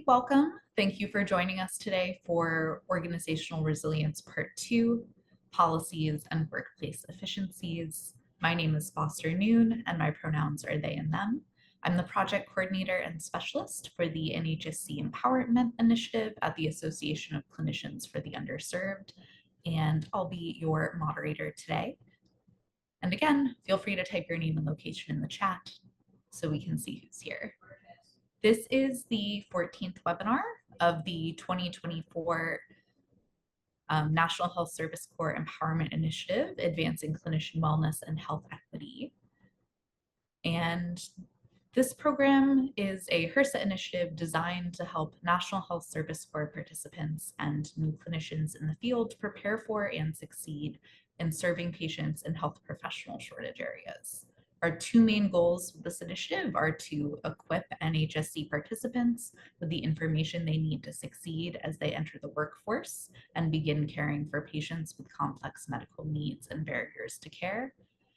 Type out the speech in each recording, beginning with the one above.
welcome. Thank you for joining us today for Organizational Resilience Part 2, Policies and Workplace Efficiencies. My name is Foster Noon and my pronouns are they and them. I'm the project coordinator and specialist for the NHSC Empowerment Initiative at the Association of Clinicians for the Underserved, and I'll be your moderator today. And again, feel free to type your name and location in the chat so we can see who's here. This is the 14th webinar of the 2024 National Health Service Corps Empowerment Initiative, Advancing Clinician Wellness and Health Equity. And this program is a HRSA initiative designed to help National Health Service Corps participants and new clinicians in the field prepare for and succeed in serving patients in health professional shortage areas. Our two main goals with this initiative are to equip NHSC participants with the information they need to succeed as they enter the workforce and begin caring for patients with complex medical needs and barriers to care,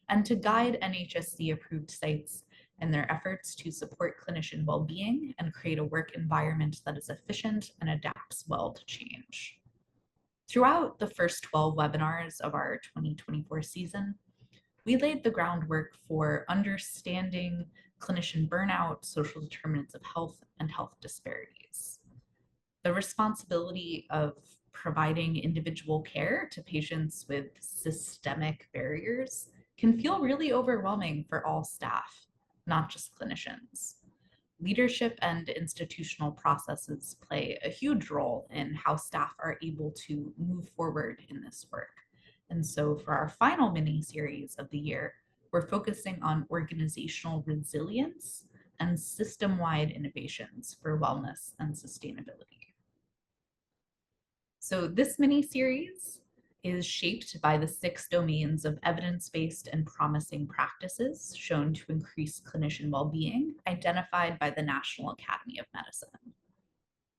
and to guide NHSC approved sites in their efforts to support clinician well-being and create a work environment that is efficient and adapts well to change. Throughout the first 12 webinars of our 2024 season, we laid the groundwork for understanding clinician burnout, social determinants of health, and health disparities. The responsibility of providing individual care to patients with systemic barriers can feel really overwhelming for all staff, not just clinicians. Leadership and institutional processes play a huge role in how staff are able to move forward in this work. And so for our final mini-series of the year, we're focusing on organizational resilience and system-wide innovations for wellness and sustainability. So this mini-series is shaped by the 6 domains of evidence-based and promising practices shown to increase clinician well-being identified by the National Academy of Medicine.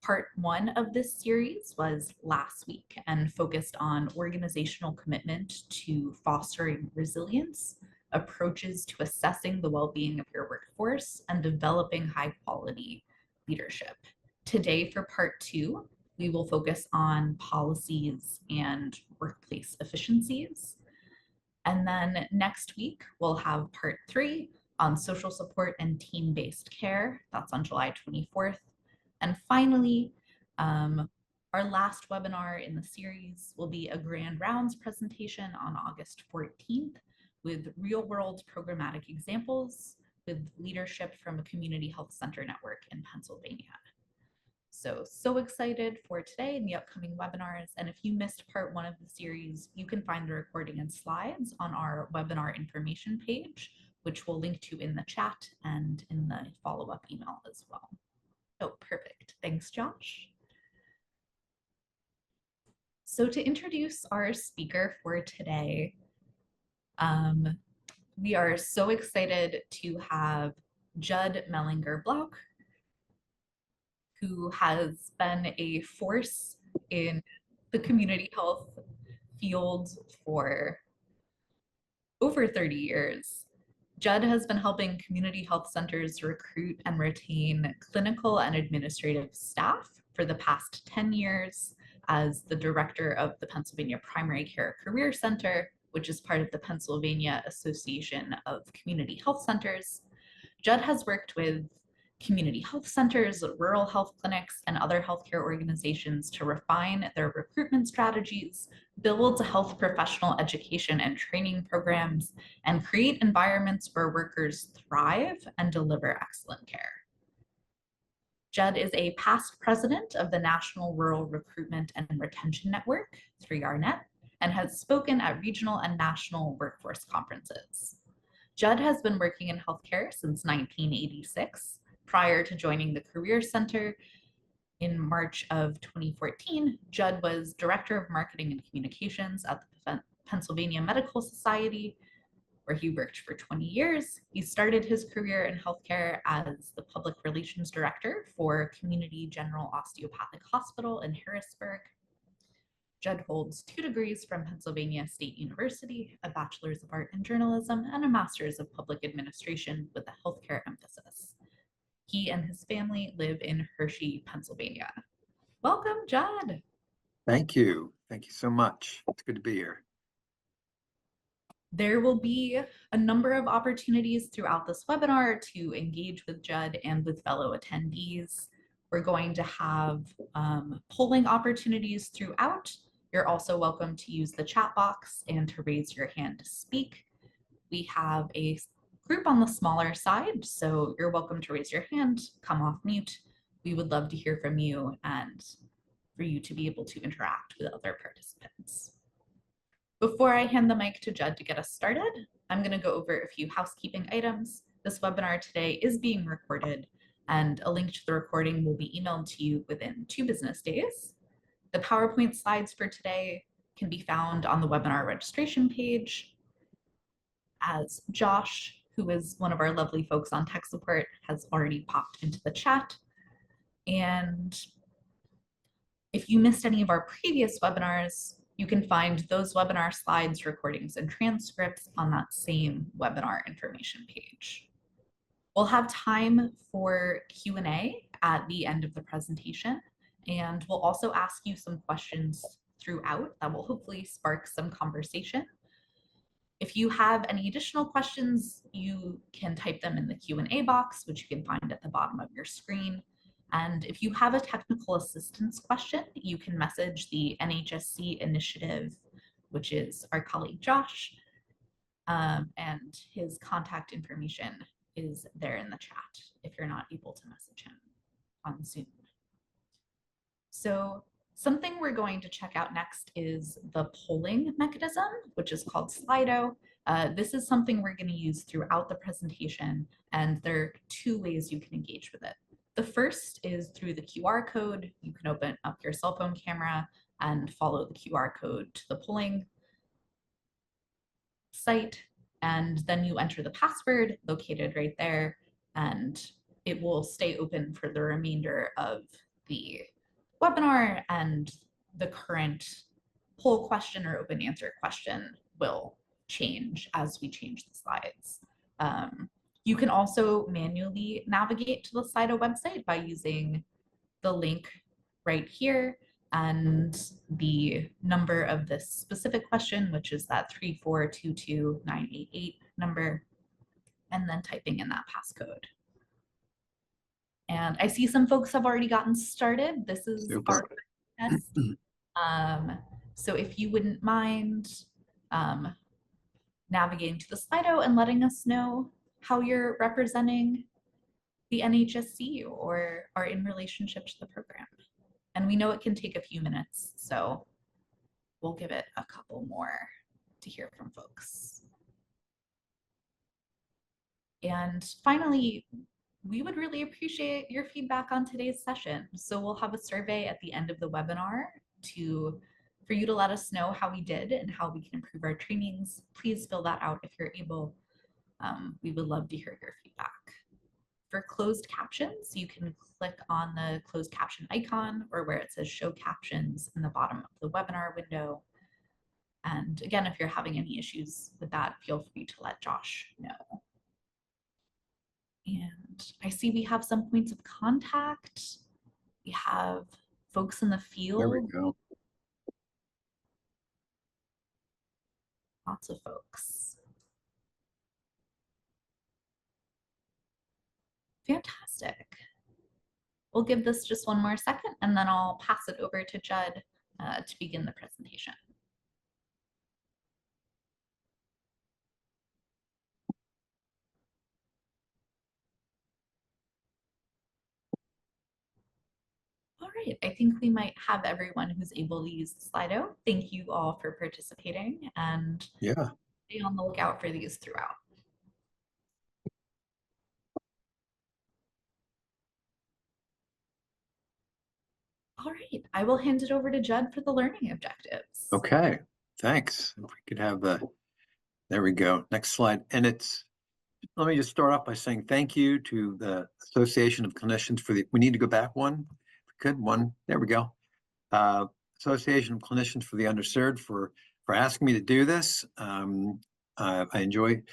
Part 1 of this series was last week and focused on organizational commitment to fostering resilience, approaches to assessing the well-being of your workforce, and developing high-quality leadership. Today for Part 2, we will focus on policies and workplace efficiencies. And then next week, we'll have Part 3 on social support and team-based care. That's on July 24th. And finally, our last webinar in the series will be a Grand Rounds presentation on August 14th with real-world programmatic examples with leadership from a community health center network in Pennsylvania. So excited for today and the upcoming webinars. And if you missed Part 1 of the series, you can find the recording and slides on our webinar information page, which we'll link to in the chat and in the follow-up email as well. Oh, perfect. Thanks, Josh. So to introduce our speaker for today, we are so excited to have Judd Mellinger-Blouch, who has been a force in the community health field for over 30 years. Judd has been helping community health centers recruit and retain clinical and administrative staff for the past 10 years as the director of the Pennsylvania Primary Care Career Center, which is part of the Pennsylvania Association of Community Health Centers. Judd has worked with community health centers, rural health clinics, and other healthcare organizations to refine their recruitment strategies, build health professional education and training programs, and create environments where workers thrive and deliver excellent care. Judd is a past president of the National Rural Recruitment and Retention Network, 3RNet, and has spoken at regional and national workforce conferences. Judd has been working in healthcare since 1986. Prior to joining the Career Center in March of 2014, Judd was Director of Marketing and Communications at the Pennsylvania Medical Society, where he worked for 20 years. He started his career in healthcare as the Public Relations Director for Community General Osteopathic Hospital in Harrisburg. Judd holds 2 degrees from Pennsylvania State University, a Bachelor's of Art in Journalism, and a Master's of Public Administration with a healthcare emphasis. He and his family live in Hershey, Pennsylvania. Welcome, Judd. Thank you. Thank you so much. It's good to be here. There will be a number of opportunities throughout this webinar to engage with Judd and with fellow attendees. We're going to have polling opportunities throughout. You're also welcome to use the chat box and to raise your hand to speak. We have a group on the smaller side, so you're welcome to raise your hand, come off mute. We would love to hear from you and for you to be able to interact with other participants. Before I hand the mic to Judd to get us started, I'm going to go over a few housekeeping items. This webinar today is being recorded, and a link to the recording will be emailed to you within 2 business days. The PowerPoint slides for today can be found on the webinar registration page. As Josh, who is one of our lovely folks on tech support, has already popped into the chat. And if you missed any of our previous webinars, you can find those webinar slides, recordings, and transcripts on that same webinar information page. We'll have time for Q&A at the end of the presentation, and we'll also ask you some questions throughout that will hopefully spark some conversation. If you have any additional questions, you can type them in the Q&A box, which you can find at the bottom of your screen. And if you have a technical assistance question, you can message the NHSC Initiative, which is our colleague Josh, and his contact information is there in the chat if you're not able to message him on Zoom. So something we're going to check out next is the polling mechanism, which is called Slido. This is something we're going to use throughout the presentation, and there are 2 ways you can engage with it. The first is through the QR code. You can open up your cell phone camera and follow the QR code to the polling site, and then you enter the password located right there, and it will stay open for the remainder of the webinar, and the current poll question or open answer question will change as we change the slides. You can also manually navigate to the Slido website by using the link right here and the number of this specific question, which is that 3422988 number, and then typing in that passcode. And I see some folks have already gotten started. This is Super. our test. So if you wouldn't mind navigating to the Slido and letting us know how you're representing the NHSC or are in relationship to the program. And we know it can take a few minutes, so we'll give it a couple more to hear from folks. And finally, we would really appreciate your feedback on today's session. So we'll have a survey at the end of the webinar for you to let us know how we did and how we can improve our trainings. Please fill that out if you're able. We would love to hear your feedback. For closed captions, you can click on the closed caption icon or where it says show captions in the bottom of the webinar window. And again, if you're having any issues with that, feel free to let Josh know. And I see we have some points of contact. We have folks in the field. There we go. Lots of folks. Fantastic. We'll give this just one more second and then I'll pass it over to Judd to begin the presentation. All right, I think we might have everyone who's able to use the Slido. Thank you all for participating, and stay on the lookout for these throughout. All right, I will hand it over to Judd for the learning objectives. Okay, thanks. If we could have there we go. Next slide. And let me just start off by saying thank you to the Association of Clinicians for we need to go back one. Good one. There we go. Association of Clinicians for the Underserved for asking me to do this. I enjoy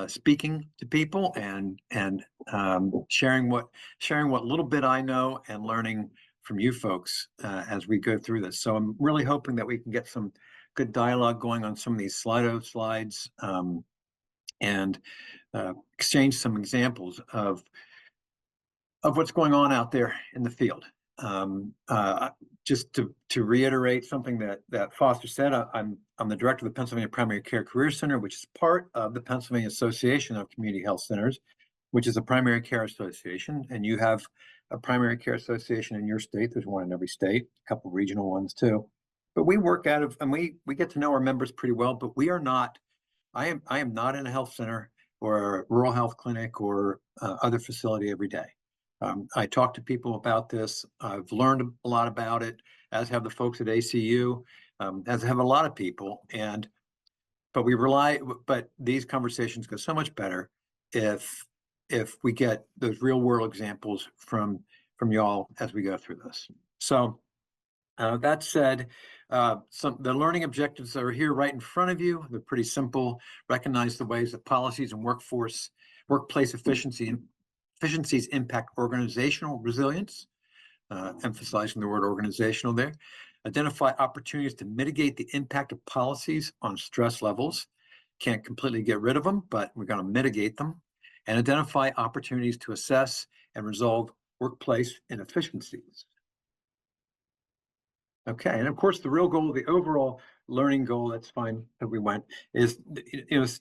speaking to people and sharing what little bit I know and learning from you folks as we go through this. So I'm really hoping that we can get some good dialogue going on some of these Slido slides and exchange some examples of what's going on out there in the field. Just to reiterate something that Foster said, I'm the director of the Pennsylvania Primary Care Career Center, which is part of the Pennsylvania Association of Community Health Centers, which is a primary care association. And you have a primary care association in your state. There's one in every state, a couple of regional ones too. But we work out of, and we get to know our members pretty well, but we are not, I am not in a health center or a rural health clinic or other facility every day. I talk to people about this. I've learned a lot about it, as have the folks at ACU, as have a lot of people. But these conversations go so much better if we get those real world examples from y'all as we go through this. So that said, the learning objectives are here right in front of you. They're pretty simple. Recognize the ways that policies and workplace efficiencies impact organizational resilience, emphasizing the word organizational there. Identify opportunities to mitigate the impact of policies on stress levels. Can't completely get rid of them, but we're going to mitigate them. And identify opportunities to assess and resolve workplace inefficiencies. Okay, and of course, the real goal, the overall learning goal, that's fine that we went, is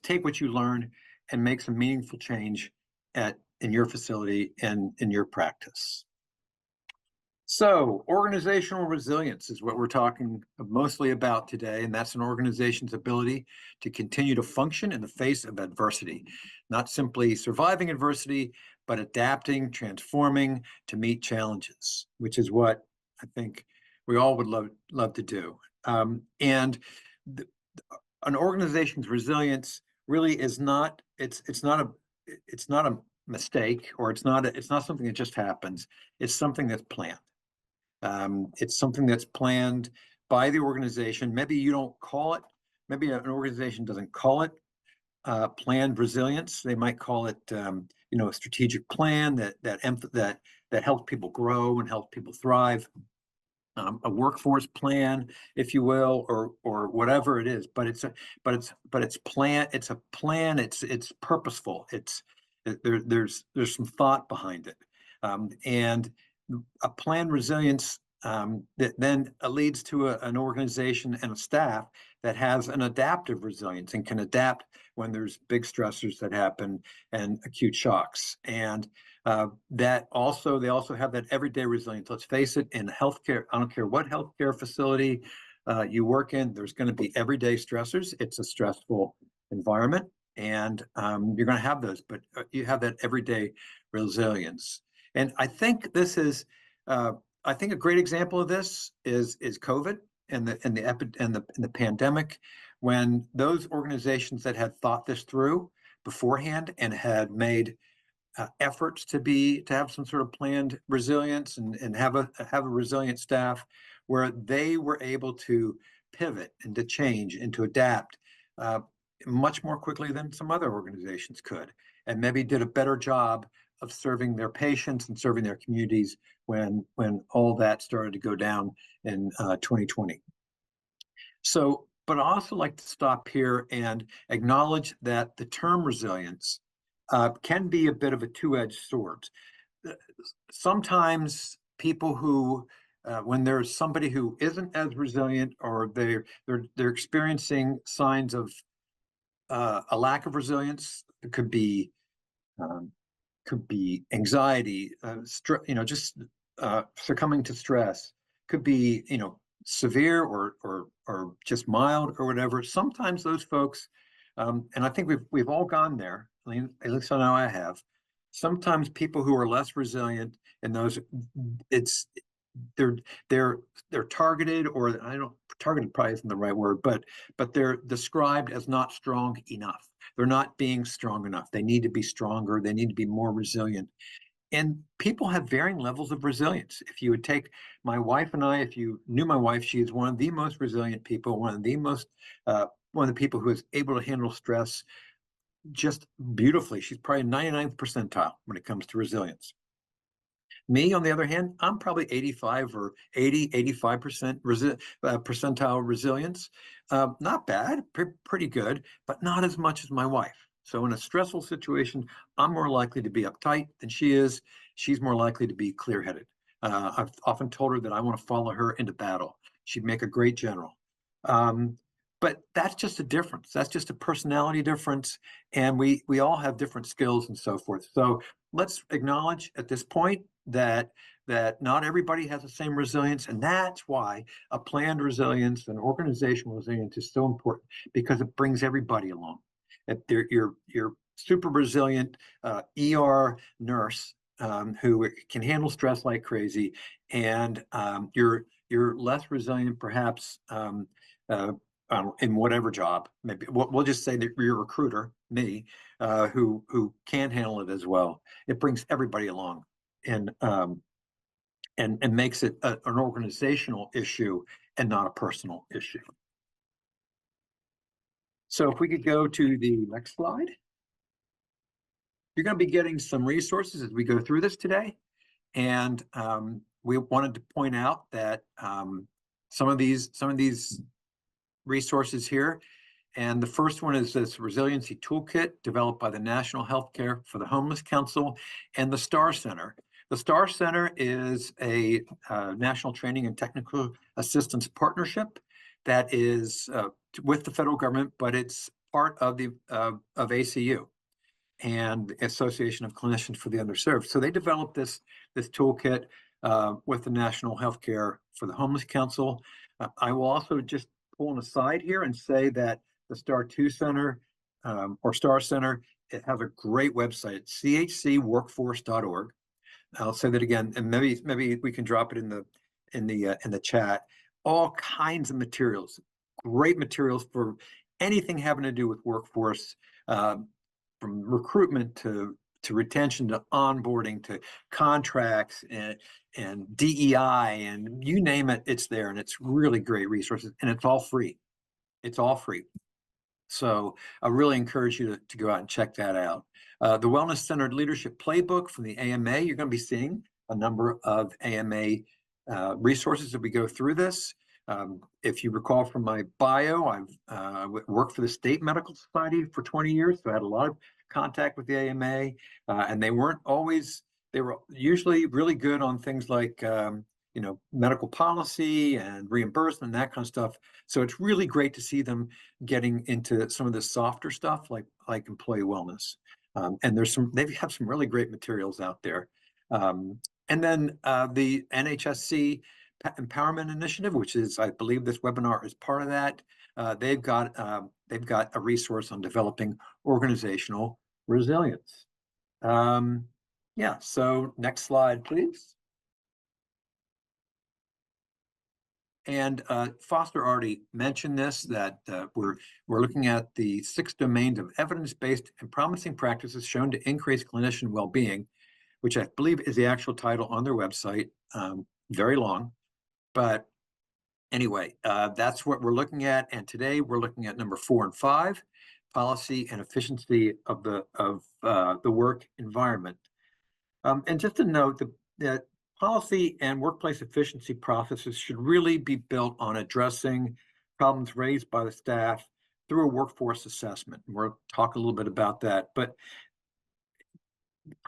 take what you learn and make some meaningful change in your facility and in your practice. So organizational resilience is what we're talking mostly about today, and that's an organization's ability to continue to function in the face of adversity, not simply surviving adversity, but adapting, transforming to meet challenges, which is what I think we all would love to do. And an organization's resilience really is not, it's not a mistake, or it's not something that just happens. It's something that's planned. It's something that's planned by the organization. Maybe you don't call it, maybe an organization doesn't call it planned resilience. They might call it, a strategic plan that helps people grow and helps people thrive. A workforce plan, if you will, or whatever it is. But it's plan. It's a plan. It's purposeful. There's some thought behind it, and a planned resilience that then leads to an organization and a staff that has an adaptive resilience and can adapt when there's big stressors that happen and acute shocks. And they also have that everyday resilience. Let's face it, in healthcare, I don't care what healthcare facility you work in, there's going to be everyday stressors. It's a stressful environment, and you're going to have those, but you have that everyday resilience. And I think I think a great example of this is COVID and the pandemic, when those organizations that had thought this through beforehand and had made efforts to have some sort of planned resilience and have a resilient staff, where they were able to pivot and to change and to adapt much more quickly than some other organizations could, and maybe did a better job of serving their patients and serving their communities when all that started to go down in 2020. So, but I also like to stop here and acknowledge that the term resilience can be a bit of a two-edged sword. Sometimes people who, when there's somebody who isn't as resilient, or they're experiencing signs of a lack of resilience, it could be anxiety, just succumbing to stress, could be severe or just mild or whatever. Sometimes those folks, and I think we've all gone there. I mean, at least I know I have. Sometimes people who are less resilient, and those, they're targeted, or targeted probably isn't the right word, but they're described as not strong enough. They're not being strong enough. They need to be stronger. They need to be more resilient. And people have varying levels of resilience. If you would take my wife and I, if you knew my wife, she is one of the most resilient people, one of the people who is able to handle stress just beautifully. She's probably 99th percentile when it comes to resilience. Me, on the other hand, I'm probably 85 or 85% percentile resilience. Not bad, pretty good, but not as much as my wife. So in a stressful situation, I'm more likely to be uptight than she is. She's more likely to be clear-headed. I've often told her that I want to follow her into battle. She'd make a great general. But that's just a difference. That's just a personality difference. And we all have different skills and so forth. So let's acknowledge at this point that not everybody has the same resilience, and that's why a planned resilience and organizational resilience is so important, because it brings everybody along. If you're super resilient ER nurse who can handle stress like crazy, and you're less resilient perhaps in whatever job. Maybe we'll just say that you're a recruiter, me, who can handle it as well. It brings everybody along, and makes it an organizational issue and not a personal issue. So if we could go to the next slide. You're going to be getting some resources as we go through this today. And we wanted to point out that some of these resources here. And the first one is this resiliency toolkit developed by the National Healthcare for the Homeless Council and the STAR Center. The STAR Center is a national training and technical assistance partnership that is with the federal government, but it's part of the of ACU and the Association of Clinicians for the Underserved. So they developed this toolkit with the National Healthcare for the Homeless Council. I will also just pull an aside here and say that the STAR 2 Center or STAR Center, it has a great website, chcworkforce.org. I'll say that again, and maybe we can drop it in the chat. All kinds of materials, great materials for anything having to do with workforce, from recruitment to retention to onboarding to contracts and DEI, and you name it, it's there, and it's really great resources, and it's all free. It's all free. So I really encourage you to go out and check that out. The Wellness Centered Leadership Playbook from the AMA, you're going to be seeing a number of AMA resources as we go through this. If you recall from my bio, I've worked for the State Medical Society for 20 years, so I had a lot of contact with the AMA, and they were usually really good on things like medical policy and reimbursement, that kind of stuff. So it's really great to see them getting into some of the softer stuff like employee wellness. And they have some really great materials out there. And then the NHSC Empowerment Initiative, which is, I believe this webinar is part of that. They've got a resource on developing organizational resilience. Yeah, so next slide, please. And Foster already mentioned this, that we're looking at the 6 domains of evidence-based and promising practices shown to increase clinician well-being, which I believe is the actual title on their website. Very long, but anyway, that's what we're looking at. And today we're looking at number 4 and 5, policy and efficiency of the work environment. And just to note that policy and workplace efficiency processes should really be built on addressing problems raised by the staff through a workforce assessment. We'll talk a little bit about that, but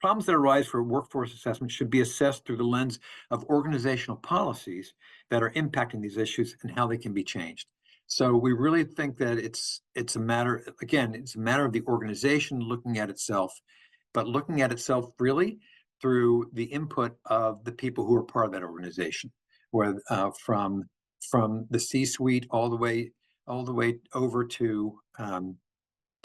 problems that arise for workforce assessment should be assessed through the lens of organizational policies that are impacting these issues and how they can be changed. So we really think that it's a matter, again, it's a matter of the organization looking at itself, but looking at itself really through the input of the people who are part of that organization, where from the C-suite all the way over to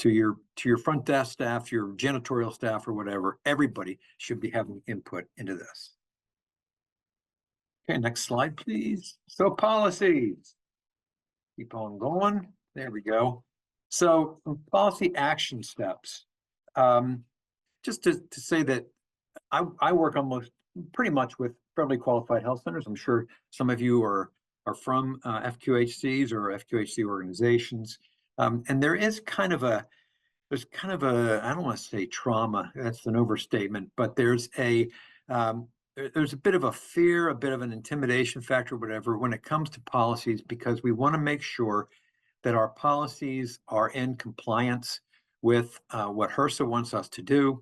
your front desk staff, your janitorial staff, or whatever. Everybody should be having input into this. Okay, next slide, please. So policies. Keep on going. There we go. So policy action steps. Just to say that I work pretty much with federally qualified health centers. I'm sure some of you are from FQHCs or FQHC organizations. And there is kind of there's kind of a, I don't want to say trauma, that's an overstatement, but there's there's a bit of a fear, a bit of an intimidation factor, whatever, when it comes to policies, because we want to make sure that our policies are in compliance with what HRSA wants us to do.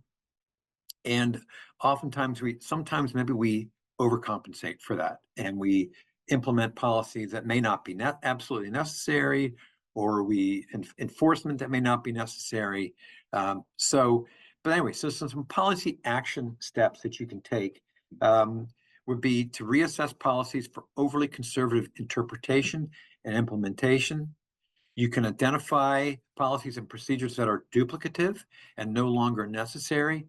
And oftentimes sometimes maybe we overcompensate for that, and we implement policies that may not be absolutely necessary, or enforcement that may not be necessary. But anyway, so some policy action steps that you can take would be to reassess policies for overly conservative interpretation and implementation. You can identify policies and procedures that are duplicative and no longer necessary.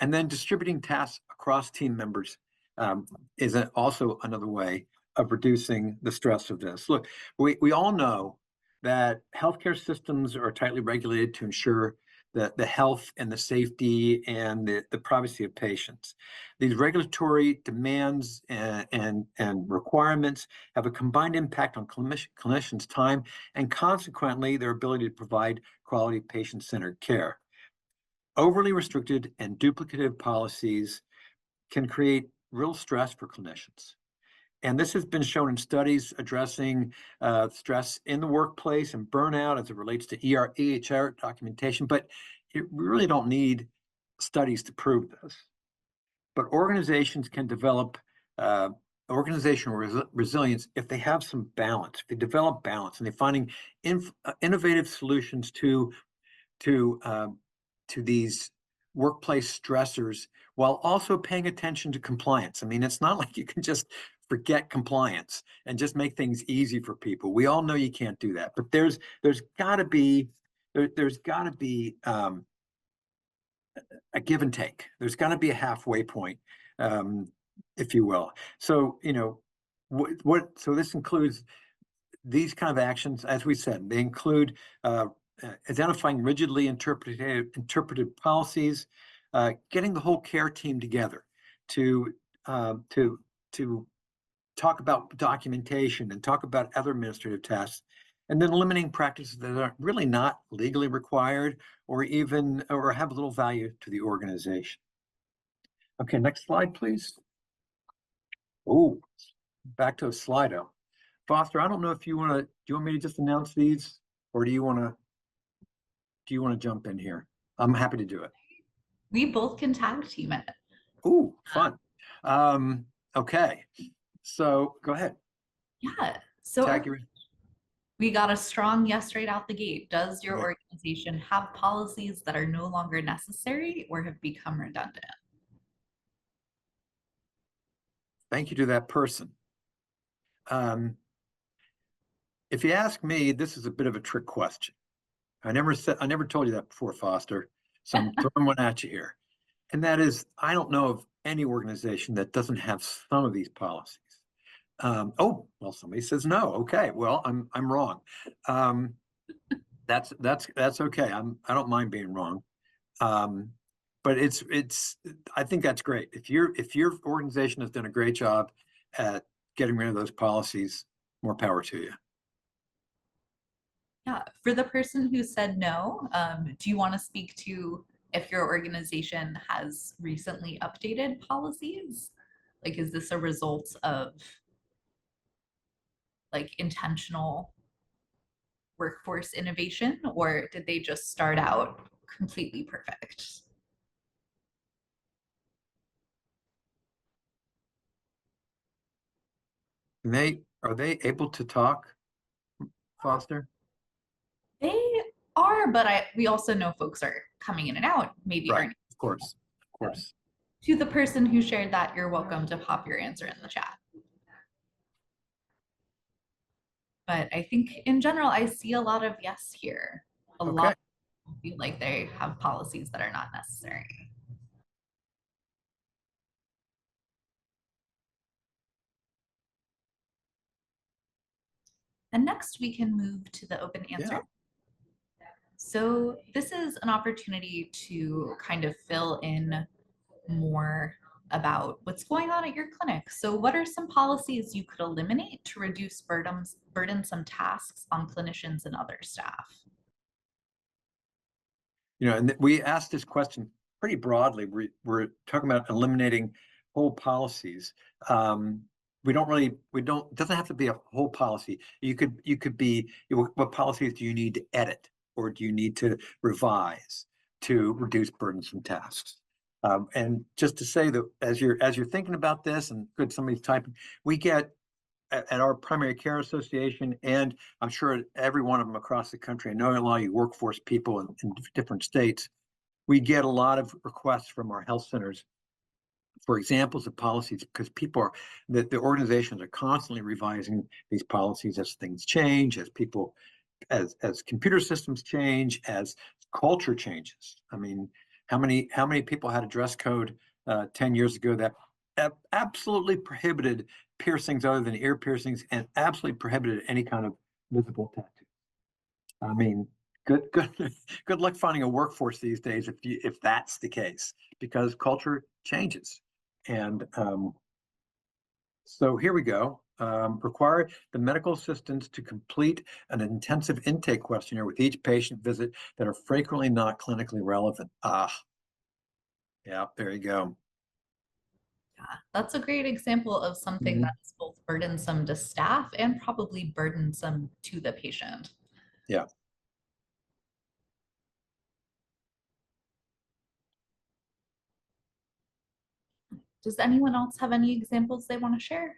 And then distributing tasks across team members is also another way of reducing the stress of this. Look, we all know that healthcare systems are tightly regulated to ensure the health and the safety and the privacy of patients. These regulatory demands and requirements have a combined impact on clinicians' time and consequently their ability to provide quality patient-centered care. Overly restricted and duplicative policies can create real stress for clinicians. And this has been shown in studies addressing stress in the workplace and burnout as it relates to EHR documentation, but we really don't need studies to prove this. But organizations can develop organizational resilience if they have some balance, if they develop balance and they're finding innovative solutions to these workplace stressors while also paying attention to compliance. I mean, it's not like you can just forget compliance and just make things easy for people. We all know you can't do that, but there's got to be a give and take. There's got to be a halfway point, if you will. So so this includes these kind of actions. As we said, they include identifying rigidly interpreted policies, getting the whole care team together to talk about documentation and talk about other administrative tasks, and then eliminating practices that are really not legally required or have little value to the organization. Okay, next slide, please. Oh, back to a Slido. Foster, I don't know if do you want me to just announce these, or do you want to jump in here? I'm happy to do it. We both can tag team it. Ooh, fun. Okay, so go ahead. Yeah. So we got a strong yes right out the gate. Does your organization have policies that are no longer necessary or have become redundant? Thank you to that person. If you ask me, this is a bit of a trick question. I never told you that before, Foster. So I'm throwing one at you here. And that is, I don't know of any organization that doesn't have some of these policies. Oh, well, somebody says no. Okay, well, I'm wrong. That's okay. I don't mind being wrong. But I think that's great. If your organization has done a great job at getting rid of those policies, more power to you. Yeah, for the person who said no, do you want to speak to if your organization has recently updated policies? Like, is this a result of like intentional workforce innovation, or did they just start out completely perfect? Are they able to talk, Foster? They are, but we also know folks are coming in and out, maybe Right, aren't. of course. To the person who shared that, you're welcome to pop your answer in the chat. But I think in general, I see a lot of yes here. A lot of people feel like they have policies that are not necessary. And next we can move to the open answer. Yeah. So this is an opportunity to kind of fill in more about what's going on at your clinic. So what are some policies you could eliminate to reduce burdensome tasks on clinicians and other staff? And we asked this question pretty broadly. We're talking about eliminating whole policies. It doesn't have to be a whole policy. You could be, what policies do you need to edit, or do you need to revise to reduce burdensome tasks? And just to say that as you're thinking about this, and good, somebody's typing, we get at our primary care association, and I'm sure every one of them across the country, I know a lot of you workforce people in different states, we get a lot of requests from our health centers for examples of policies, because the organizations are constantly revising these policies as things change, as computer systems change, as culture changes. I mean, how many people had a dress code 10 years ago that absolutely prohibited piercings other than ear piercings, and absolutely prohibited any kind of visible tattoo? I mean, good luck finding a workforce these days if that's the case, because culture changes. And so here we go. Require the medical assistants to complete an intensive intake questionnaire with each patient visit that are frequently not clinically relevant. Yeah, there you go. Yeah, that's a great example of something that's both burdensome to staff and probably burdensome to the patient. Yeah. Does anyone else have any examples they want to share?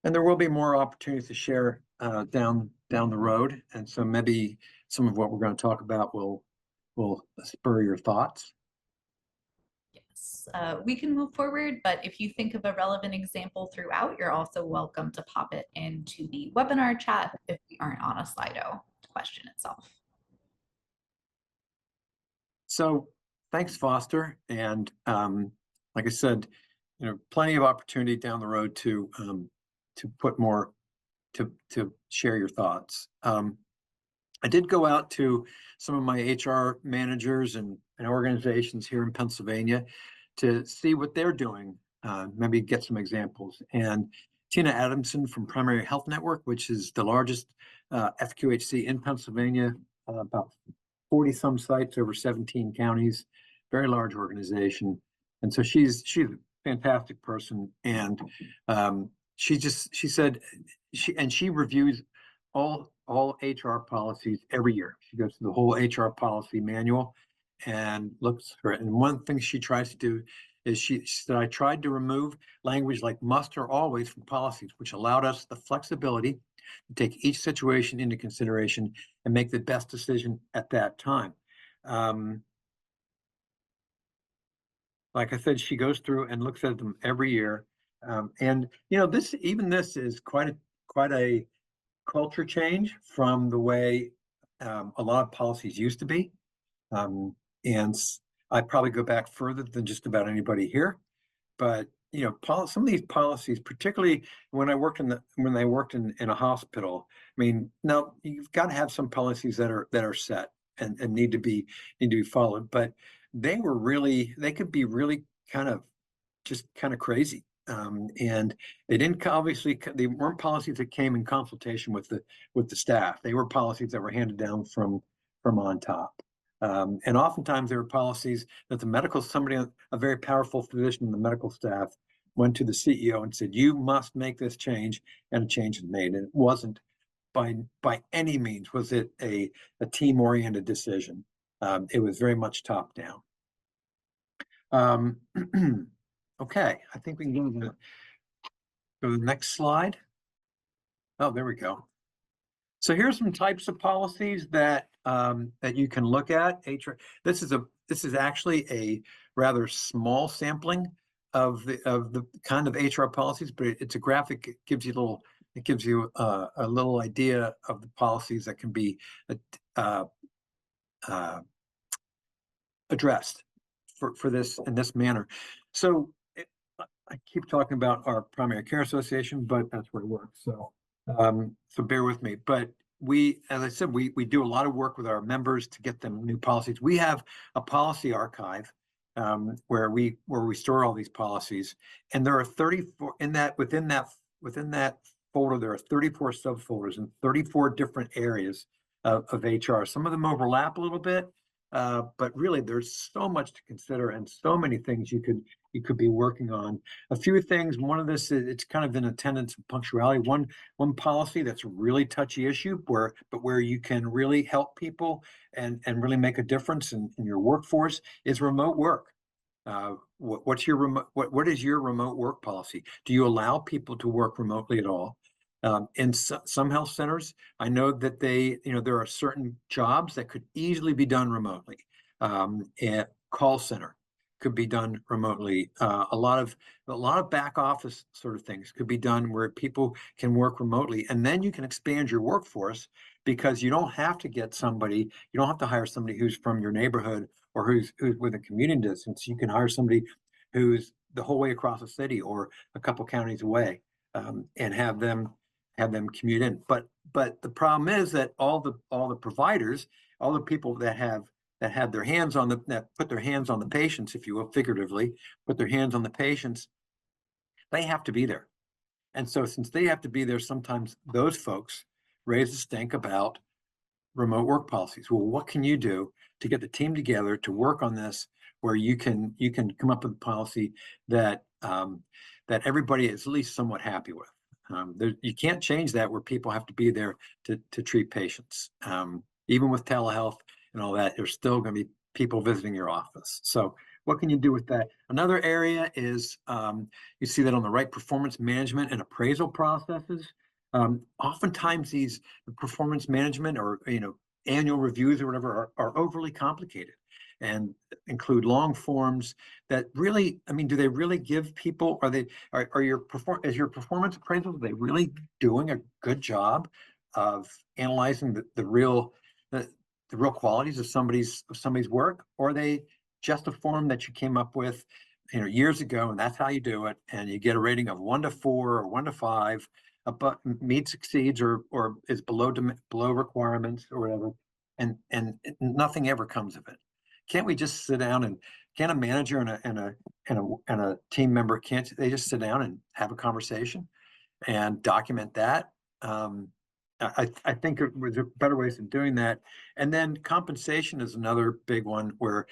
And there will be more opportunities to share down the road, and so maybe some of what we're going to talk about will spur your thoughts. Yes, we can move forward, but if you think of a relevant example throughout, you're also welcome to pop it into the webinar chat if we aren't on a Slido question itself. So thanks, Foster. And like I said, plenty of opportunity down the road to put more, to share your thoughts. I did go out to some of my HR managers and organizations here in Pennsylvania to see what they're doing, maybe get some examples. And Tina Adamson from Primary Health Network, which is the largest FQHC in Pennsylvania, about 40 some sites over 17 counties, very large organization. And so she's a fantastic person. And she said she reviews all HR policies every year. She goes through the whole HR policy manual and looks for it. And one thing she tries to do is she said, I tried to remove language like must or always from policies, which allowed us the flexibility to take each situation into consideration and make the best decision at that time. Like I said, she goes through and looks at them every year. And this is quite a culture change from the way a lot of policies used to be. And I probably go back further than just about anybody here. But some of these policies, particularly when I worked in a hospital, I mean, now you've got to have some policies that are set and need to be followed. But they could be really kind of crazy. And they weren't policies that came in consultation with the staff. They were policies that were handed down from on top. And oftentimes there were policies that a very powerful physician in the medical staff went to the CEO and said, you must make this change, and a change is made. And it wasn't by any means was it a team-oriented decision. It was very much top down. Okay, I think we can go to the next slide. Oh, there we go. So here's some types of policies that you can look at. This is actually a rather small sampling of the kind of HR policies, but it's a graphic. It gives you a little idea of the policies that can be addressed for this in this manner. So I keep talking about our primary care association, but that's where it works. So bear with me. But as I said, we do a lot of work with our members to get them new policies. We have a policy archive where we store all these policies, and there are 34 within that folder, there are 34 subfolders in 34 different areas of HR. Some of them overlap a little bit, but really there's so much to consider and so many things you could be working on. A few things. One of this is it's kind of in attendance and punctuality. One policy that's a really touchy issue, where you can really help people and really make a difference in your workforce is remote work. What is your remote work policy? Do you allow people to work remotely at all? In some health centers, I know that there are certain jobs that could easily be done remotely. A call center could be done remotely. A lot of back office sort of things could be done where people can work remotely, and then you can expand your workforce because you don't have to hire somebody who's from your neighborhood or who's within commuting distance. You can hire somebody who's the whole way across the city or a couple counties away, and have them commute in. But the problem is that all the providers, all the people that put their hands on the patients, if you will, figuratively, put their hands on the patients, they have to be there. And so since they have to be there, sometimes those folks raise a stink about remote work policies. Well, what can you do to get the team together to work on this, where you can come up with a policy that everybody is at least somewhat happy with? You can't change that where people have to be there to treat patients. Even with telehealth and all that, there's still going to be people visiting your office. So what can you do with that? Another area is you see that on the right, performance management and appraisal processes. Oftentimes these performance management or annual reviews or whatever are overly complicated and include long forms that really, do they really give people, are your performance appraisals, are they really doing a good job of analyzing the real qualities of somebody's work? Or are they just a form that you came up with years ago, and that's how you do it, and you get a rating of 1 to 4 or 1 to 5, but meets, exceeds, or is below requirements or whatever, and nothing ever comes of it? Can't we just sit down and can a manager and a team member, can't they just sit down and have a conversation and document that? I think there are better ways of doing that. And then compensation is another big one where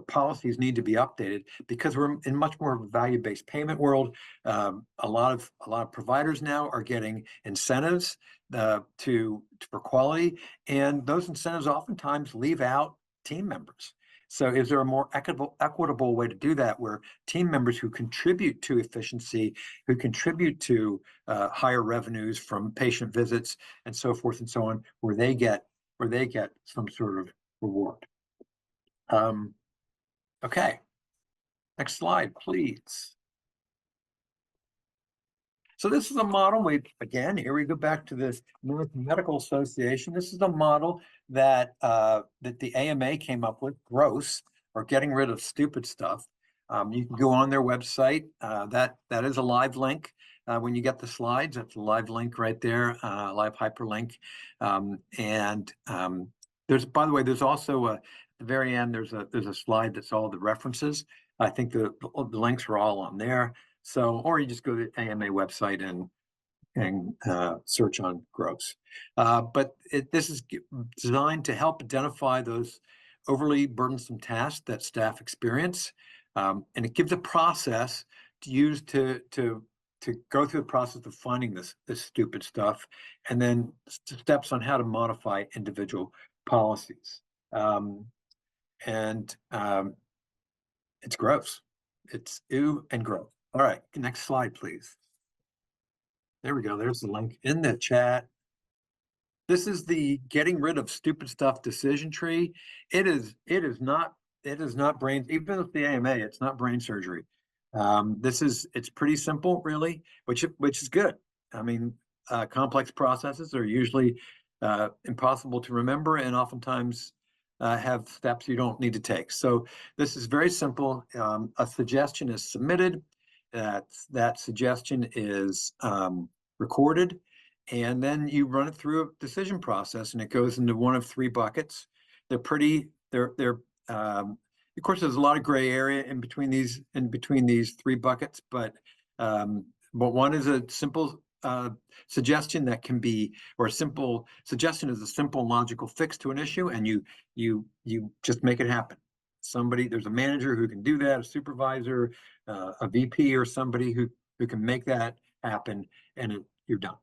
policies need to be updated because we're in much more of a value-based payment world. A lot of providers now are getting incentives for quality, and those incentives oftentimes leave out team members. So is there a more equitable way to do that, where team members who contribute to efficiency, who contribute to higher revenues from patient visits and so forth and so on, where they get some sort of reward? Okay, next slide, please. So this is a model. Here we go back to this American Medical Association. This is a model that the AMA came up with, GROSS, or getting rid of stupid stuff. You can go on their website. That is a live link. When you get the slides, that's a live link right there, live hyperlink. There's, by the way, there's also at the very end, there's a slide that's all the references. I think the links are all on there. So, or you just go to the AMA website and search on GROSS. But this is designed to help identify those overly burdensome tasks that staff experience, and it gives a process to use to go through the process of finding this stupid stuff, and then steps on how to modify individual policies. It's gross. It's ew and gross. All right, next slide, please. There we go. There's the link in the chat. This is the getting rid of stupid stuff decision tree. It is not brain, even with the AMA, it's not brain surgery. It's pretty simple, really, which is good. Complex processes are usually impossible to remember, and oftentimes have steps you don't need to take. So this is very simple. A suggestion is submitted. That suggestion is recorded, and then you run it through a decision process, and it goes into one of 3 buckets. Of course, there's a lot of gray area in between these 3 buckets, but one is a simple suggestion that can be, or a simple suggestion is a simple logical fix to an issue, and you just make it happen. There's a manager who can do that, a supervisor, a VP, or somebody who can make that happen, and you're done.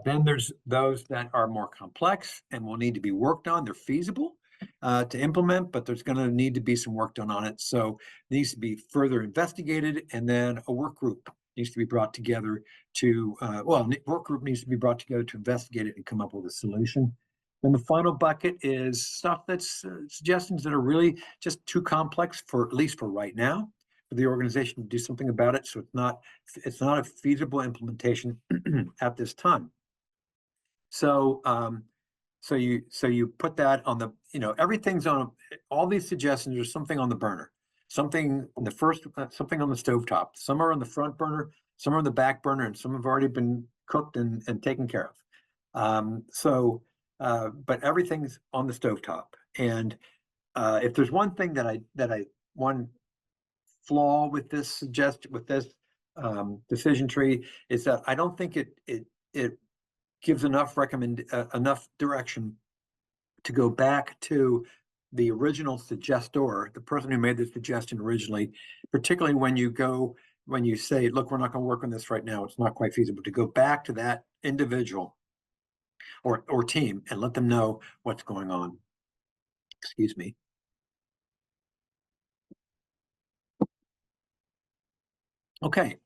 Then there's those that are more complex and will need to be worked on. They're feasible to implement, but there's going to need to be some work done on it. So it needs to be further investigated, and then a work group needs to be brought together to, work group needs to be brought together to investigate it and come up with a solution. Then the final bucket is stuff that's suggestions that are really just too complex for, at least for right now, for the organization to do something about it. So it's not a feasible implementation at this time. So so you put that on the, everything's on, all these suggestions are something on the burner, something on the something on the stovetop. Some are on the front burner, some are on the back burner, and some have already been cooked and taken care of. But everything's on the stovetop. And if there's one thing one flaw with this decision tree is that I don't think it gives enough direction to go back to the original suggestor, the person who made the suggestion originally, particularly when you say, look, we're not going to work on this right now, it's not quite feasible, to go back to that individual or team and let them know what's going on. Excuse me. Okay.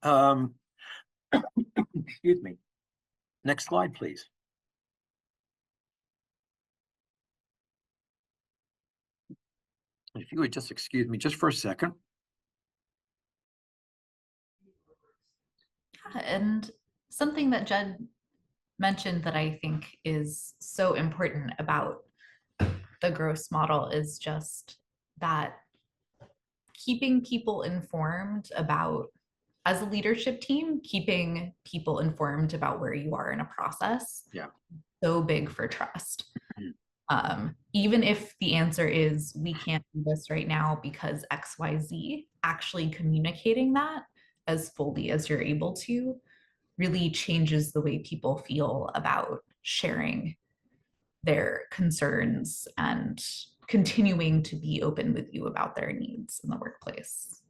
Excuse me. Next slide, please. If you would just excuse me just for a second. And something that Judd mentioned that I think is so important about the gross model is just that keeping people informed about, as a leadership team, keeping people informed about where you are in a process. Yeah. So big for trust. Even if the answer is we can't do this right now because XYZ, actually communicating that as fully as you're able to really changes the way people feel about sharing their concerns and continuing to be open with you about their needs in the workplace.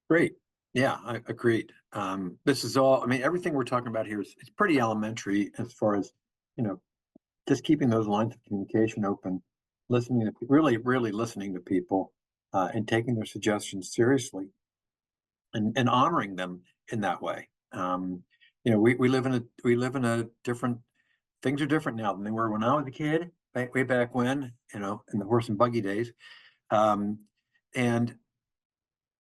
Great. Yeah, I agreed. This is all, I mean, everything we're talking about here is pretty elementary as far as, just keeping those lines of communication open, listening to really listening to people, and taking their suggestions seriously and honoring them in that way. We live in a different, things are different now than they were when I was a kid, way back when, in the horse and buggy days. And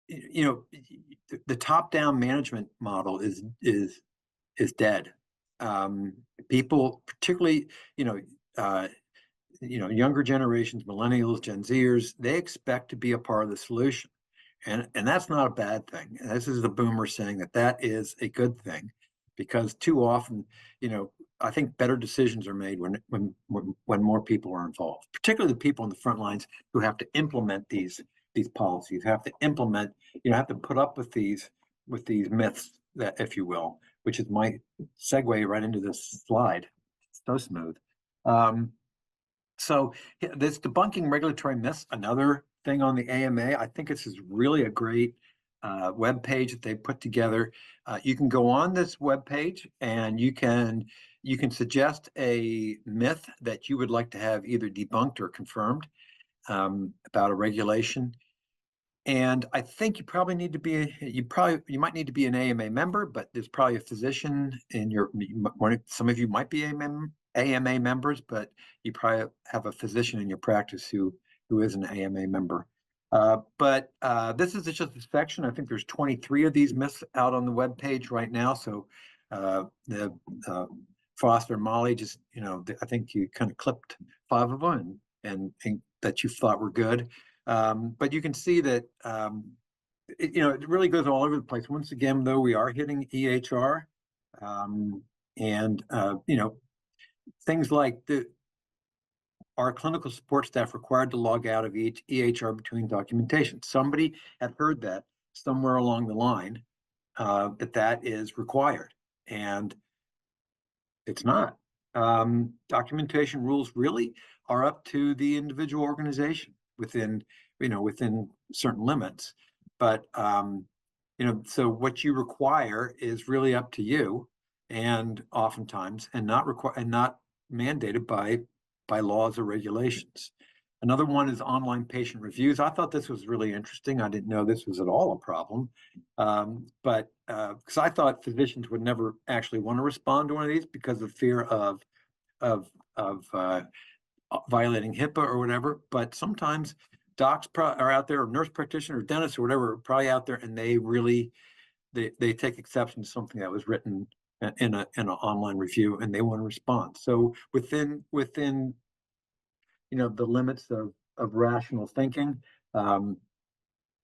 the top-down management model is dead. People, particularly, younger generations, millennials, Gen Zers, they expect to be a part of the solution. And that's not a bad thing. This is the boomer saying that is a good thing, because too often, I think better decisions are made when more people are involved, particularly the people on the front lines who have to implement these policies, have to implement, have to put up with these myths, that, if you will, which is my segue right into this slide. So smooth. So this debunking regulatory myths, another thing on the AMA. I think this is really a great web page that they put together. You can go on this web page and you can suggest a myth that you would like to have either debunked or confirmed about a regulation. And I think you probably need to be, you might need to be an AMA member, but there's probably a physician in some of you might be AMA members, but you probably have a physician in your practice who is an AMA member. But this is just a section. I think there's 23 of these myths out on the web page right now. So Foster and Molly just, I think you kind of clipped 5 of them and that you thought were good. But you can see that, it really goes all over the place. Once again, though, we are hitting EHR, things like our clinical support staff required to log out of each EHR between documentation. Somebody had heard that somewhere along the line, that is required. and it's not. Documentation rules really are up to the individual organization within, within certain limits. But, so what you require is really up to you, and oftentimes, and not mandated by laws or regulations. Another one is online patient reviews. I thought this was really interesting. I didn't know this was at all a problem. But because I thought physicians would never actually want to respond to one of these because of fear of violating HIPAA or whatever. But sometimes docs are out there, or nurse practitioners, or dentists, or whatever, are probably out there, and they really they take exception to something that was written in an online review, and they want to respond. So within the limits of rational thinking,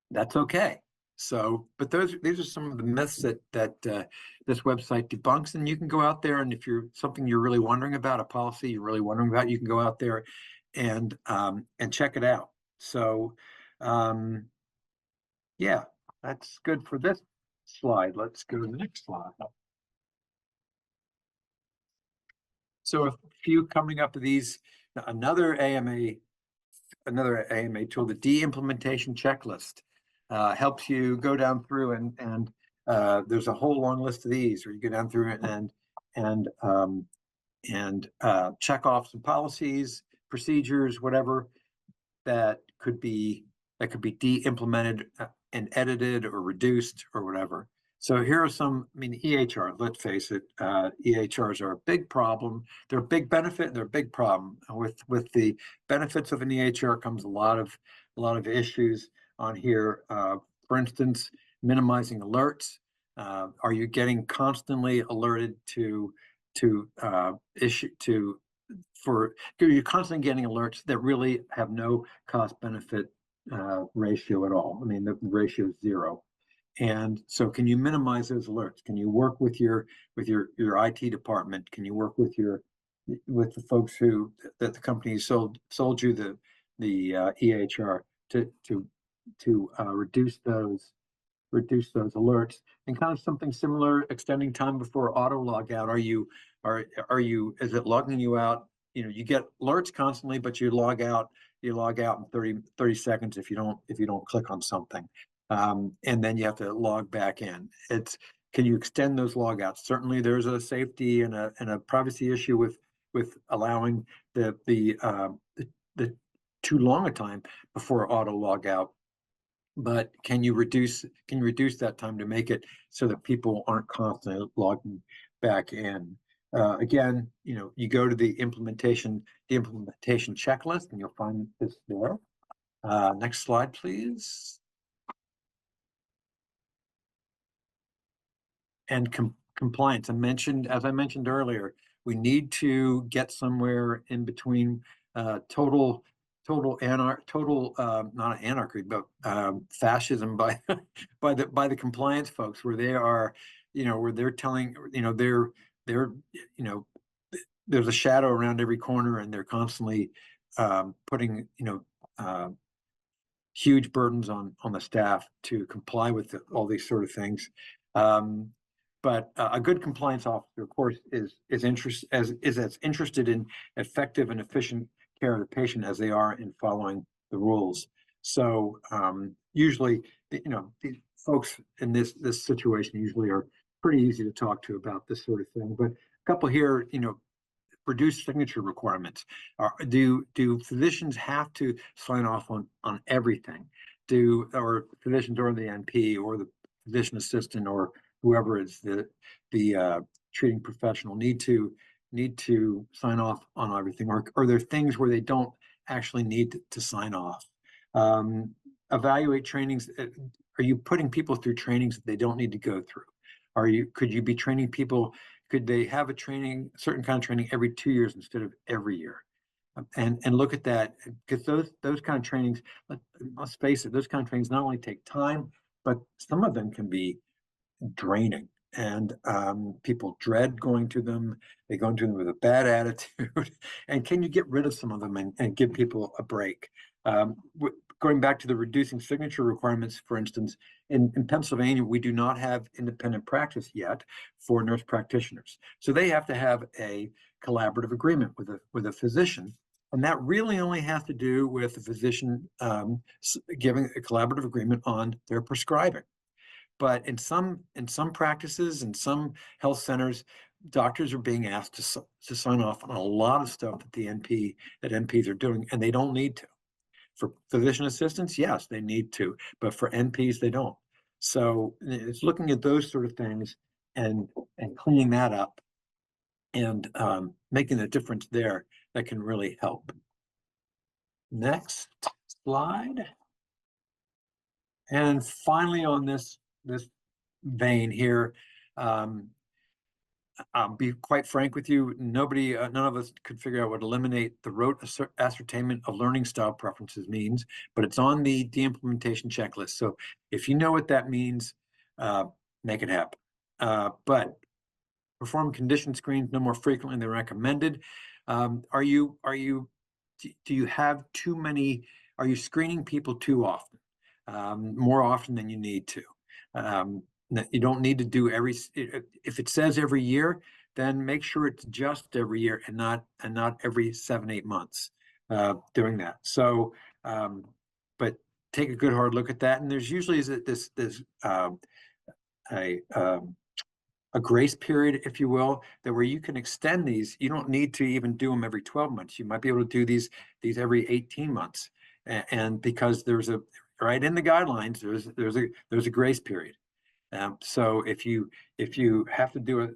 that's okay. So, but these are some of the myths that this website debunks, and you can go out there, and if you're something you're really wondering about, a policy you're really wondering about, you can go out there and check it out. So, yeah, that's good for this slide. Let's go to the next slide. So a few coming up of these, another AMA tool, the de-implementation checklist, helps you go down through and there's a whole long list of these where you go down through and check off some policies, procedures, whatever that could be de-implemented and edited or reduced or whatever. So here are some, EHR, let's face it, EHRs are a big problem. They're a big benefit and they're a big problem. With the benefits of an EHR comes a lot of issues on here. For instance, minimizing alerts. Are you getting constantly alerted you're constantly getting alerts that really have no cost benefit ratio at all? The ratio is 0. And so can you minimize those alerts? Can you work with your IT department? Can you work with the folks that the company sold you the EHR to reduce those alerts? And kind of something similar, extending time before auto log out. Is it logging you out? You get alerts constantly, but you log out in 30 seconds if you don't click on something. And then you have to log back in. Can you extend those logouts? Certainly there's a safety and a privacy issue with allowing the too long a time before auto log out. But can you reduce that time to make it so that people aren't constantly logging back in? Again, you go to the implementation checklist, and you'll find this there. Next slide, please. And compliance. As I mentioned earlier, we need to get somewhere in between total not anarchy, but fascism by the compliance folks, where they are, where they're telling, there's a shadow around every corner, and they're constantly putting huge burdens on the staff to comply with all these sort of things. But a good compliance officer, of course, is as interested in effective and efficient care of the patient as they are in following the rules. So usually, these folks in this situation usually are pretty easy to talk to about this sort of thing. But a couple here, reduced signature requirements. Do physicians have to sign off on everything? Or physicians or the NP or the physician assistant or whoever is the treating professional need to sign off on everything? Or are there things where they don't actually need to sign off? Evaluate trainings. Are you putting people through trainings that they don't need to go through? Could you be training people? Could they have a certain kind of training every 2 years instead of every year? And look at that, because those kind of trainings, let's face it, those kind of trainings not only take time, but some of them can be draining, and people dread going to them. They go into them with a bad attitude. And can you get rid of some of them and give people a break? going back to the reducing signature requirements, for instance, in Pennsylvania, we do not have independent practice yet for nurse practitioners. So they have to have a collaborative agreement with a physician. And that really only has to do with the physician giving a collaborative agreement on their prescribing. But in some practices and some health centers, doctors are being asked to sign off on a lot of stuff that NPs are doing, and they don't need to. For physician assistants, yes, they need to, but for NPs, they don't. So it's looking at those sort of things and cleaning that up and making a difference there that can really help. Next slide. And finally, on this vein here, I'll be quite frank with you, none of us could figure out what eliminate the rote ascertainment of learning style preferences means, but it's on the de-implementation checklist. So if you know what that means, make it happen. But perform condition screens no more frequently than recommended. Do you have too many, are you screening people too often? More often than you need to. You don't need to do if it says every year, then make sure it's just every year and not every 7-8 months doing that. So, but take a good hard look at that. And there's usually a grace period, if you will, that where you can extend these. You don't need to even do them every 12 months. You might be able to do these every 18 months. And because there's right in the guidelines, there's a grace period. So if you have to do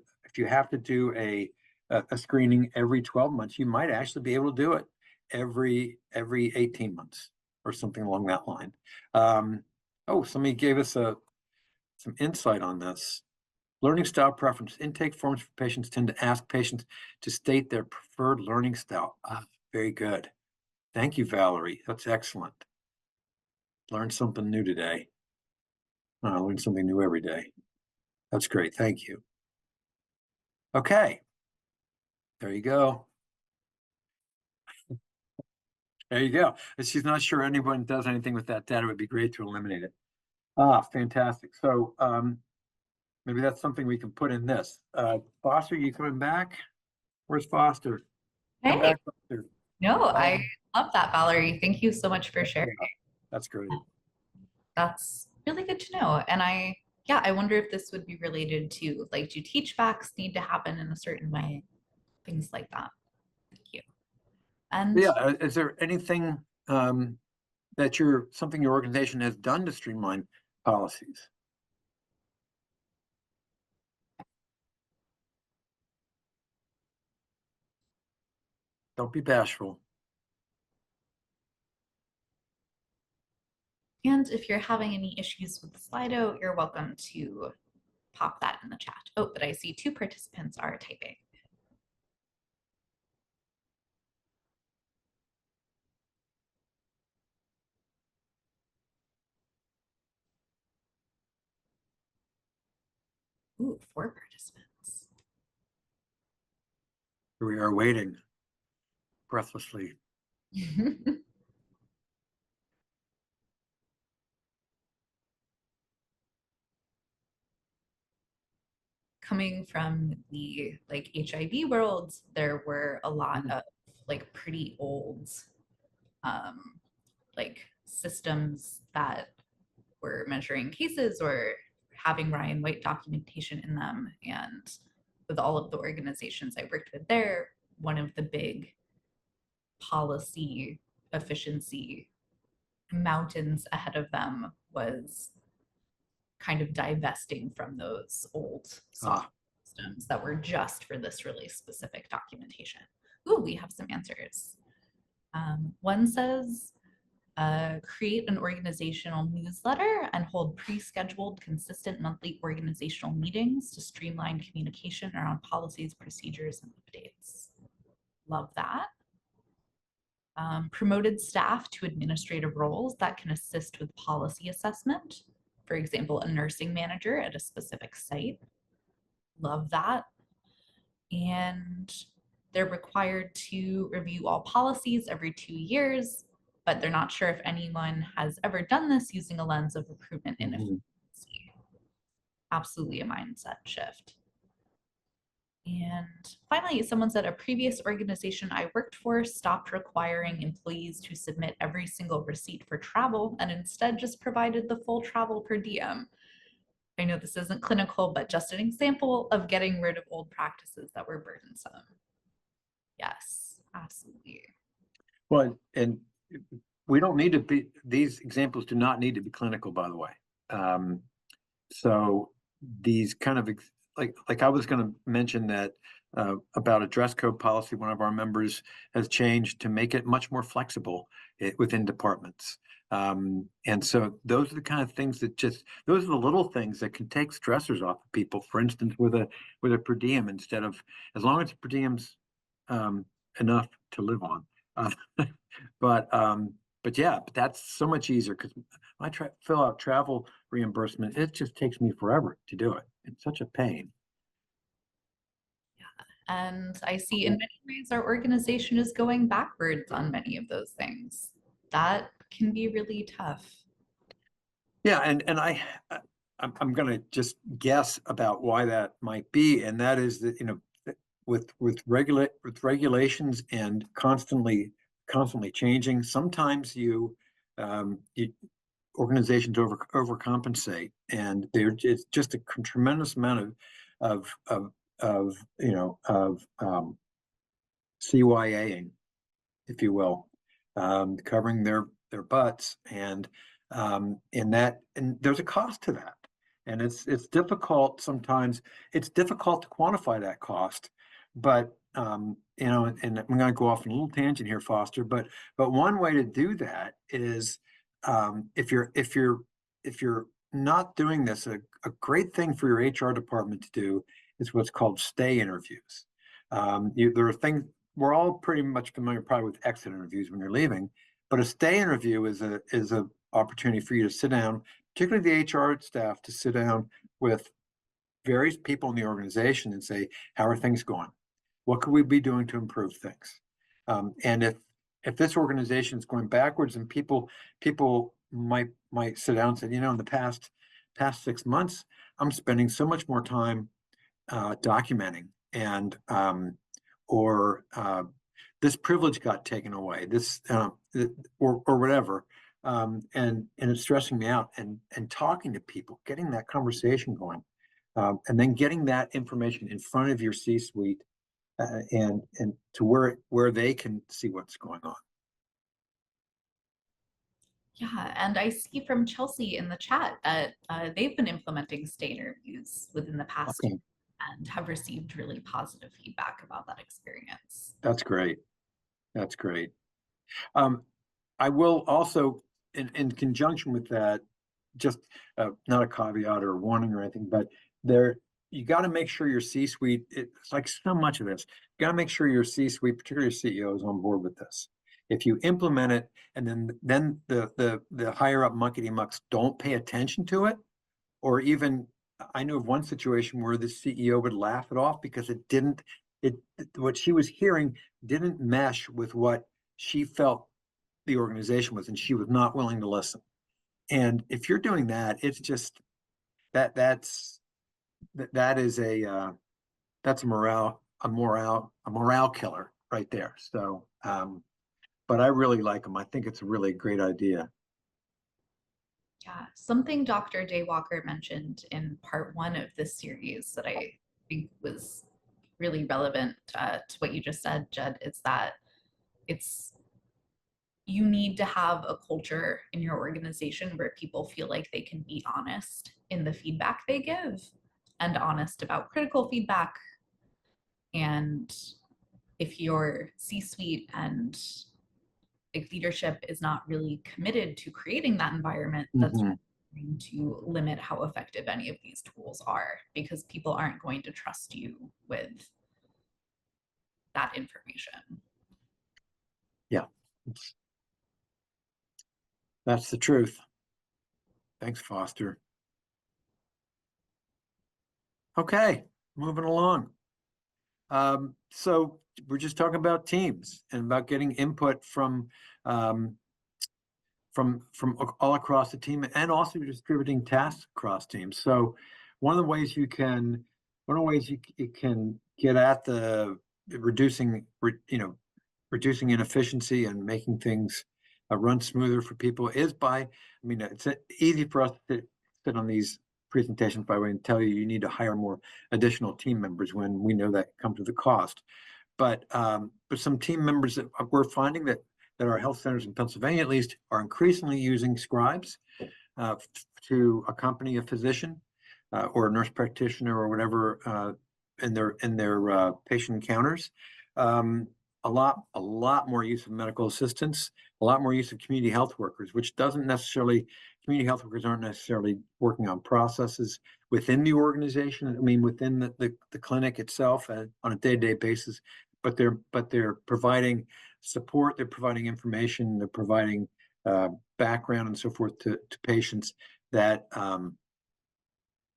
a screening every 12 months, you might actually be able to do it every 18 months or something along that line. Somebody gave us some insight on this. Learning style preference. Intake forms for patients tend to ask patients to state their preferred learning style. Very good. Thank you, Valerie. That's excellent. Learned something new today. I learn something new every day. That's great. Thank you. Okay. There you go. There you go. If she's not sure anyone does anything with that data, it would be great to eliminate it. Fantastic. So maybe that's something we can put in this. Foster, you coming back? Where's Foster? Come Hey, back, Foster. no, I love that, Valerie. Thank you so much for sharing. That's great. That's really good to know. And I wonder if this would be related to, like, do teach backs need to happen in a certain way? Things like that. Thank you. And Yeah, is there anything that something your organization has done to streamline policies? Don't be bashful. and if you're having any issues with the Slido, you're welcome to pop that in the chat. Oh, but I see 2 participants are typing. Ooh, 4 participants. We are waiting breathlessly. Coming from the HIV world, there were a lot of pretty old systems that were measuring cases or having Ryan White documentation in them. And with all of the organizations I worked with there, one of the big policy efficiency mountains ahead of them was kind of divesting from those old systems that were just for this really specific documentation. Ooh, we have some answers. One says, create an organizational newsletter and hold pre-scheduled consistent monthly organizational meetings to streamline communication around policies, procedures, and updates. Love that. Promoted staff to administrative roles that can assist with policy assessment. For example, a nursing manager at a specific site. Love that. And they're required to review all policies every 2 years but they're not sure if anyone has ever done this using a lens of recruitment inefficiency. Absolutely a mindset shift. And finally, someone said a previous organization I worked for stopped requiring employees to submit every single receipt for travel and instead just provided the full travel per diem. I know this isn't clinical, but just an example of getting rid of old practices that were burdensome. Yes, absolutely. Well, and we don't need to be, these examples do not need to be clinical, by the way. So these kind of, like I was going to mention that about a dress code policy, one of our members has changed to make it much more flexible within departments. And so those are the kind of things that those are the little things that can take stressors off of people. For instance, with a per diem, instead of, as long as the per diem's enough to live on. But yeah, but that's so much easier because I fill out travel reimbursement. It just takes me forever to do it. It's such a pain. And I see in many ways our organization is going backwards on many of those things. That can be really tough. Yeah, and I'm going to just guess about why that might be, and that is that, you know, with regulations and constantly changing, sometimes organizations overcompensate, and it's just a tremendous amount of CYAing, if you will, covering their butts, and there's a cost to that, and it's difficult sometimes. It's difficult to quantify that cost, but and I'm going to go off on a little tangent here, Foster, but one way to do that is, if you're not doing this, a great thing for your HR department to do is what's called stay interviews. There are things, we're all pretty much familiar probably with exit interviews when you're leaving, but a stay interview is a opportunity for you to sit down, particularly the HR staff, to sit down with various people in the organization and say, how are things going? What could we be doing to improve things? And if this organization is going backwards, and people might sit down and say, you know, in the past 6 months, I'm spending so much more time documenting, and or this privilege got taken away, this or whatever, and it's stressing me out, and talking to people, getting that conversation going, and then getting that information in front of your C-suite, and to where they can see what's going on. Yeah, and I see from Chelsea in the chat that they've been implementing stay interviews within the past year Okay, and have received really positive feedback about that experience. that's great. That's great. I will also, in conjunction with that, just not a caveat or a warning or anything, but you got to make sure your C-suite, it's like so much of this, you got to make sure your C-suite, particularly your CEO, is on board with this. If you implement it and then the higher up muckety mucks don't pay attention to it, or even, I know of one situation where the CEO would laugh it off because what she was hearing didn't mesh with what she felt the organization was, and she was not willing to listen. And if you're doing that, it's just that's a morale killer right there. So, but I really like them. I think it's a really great idea. Yeah, something Dr. Daywalker mentioned in part 1 of this series that I think was really relevant to what you just said, Judd, is that you need to have a culture in your organization where people feel like they can be honest in the feedback they give and honest about critical feedback. And if your C-suite and leadership is not really committed to creating that environment, that's Mhm. going to limit how effective any of these tools are, because people aren't going to trust you with that information. Yeah, that's the truth. Thanks, Foster. Okay, moving along. So we're just talking about teams and about getting input from all across the team, and also distributing tasks across teams. So one of the ways you can get at the reducing inefficiency and making things run smoother for people is by, I mean, it's easy for us to sit on these presentations by way and tell you need to hire more additional team members when we know that comes with a cost. But some team members that we're finding that our health centers in Pennsylvania, at least, are increasingly using scribes to accompany a physician or a nurse practitioner or whatever in their patient encounters. A lot more use of medical assistants, a lot more use of community health workers, which community health workers aren't necessarily working on processes within the organization. I mean, within the clinic itself on a day-to-day basis, but they're providing support, they're providing information, they're providing background and so forth to patients that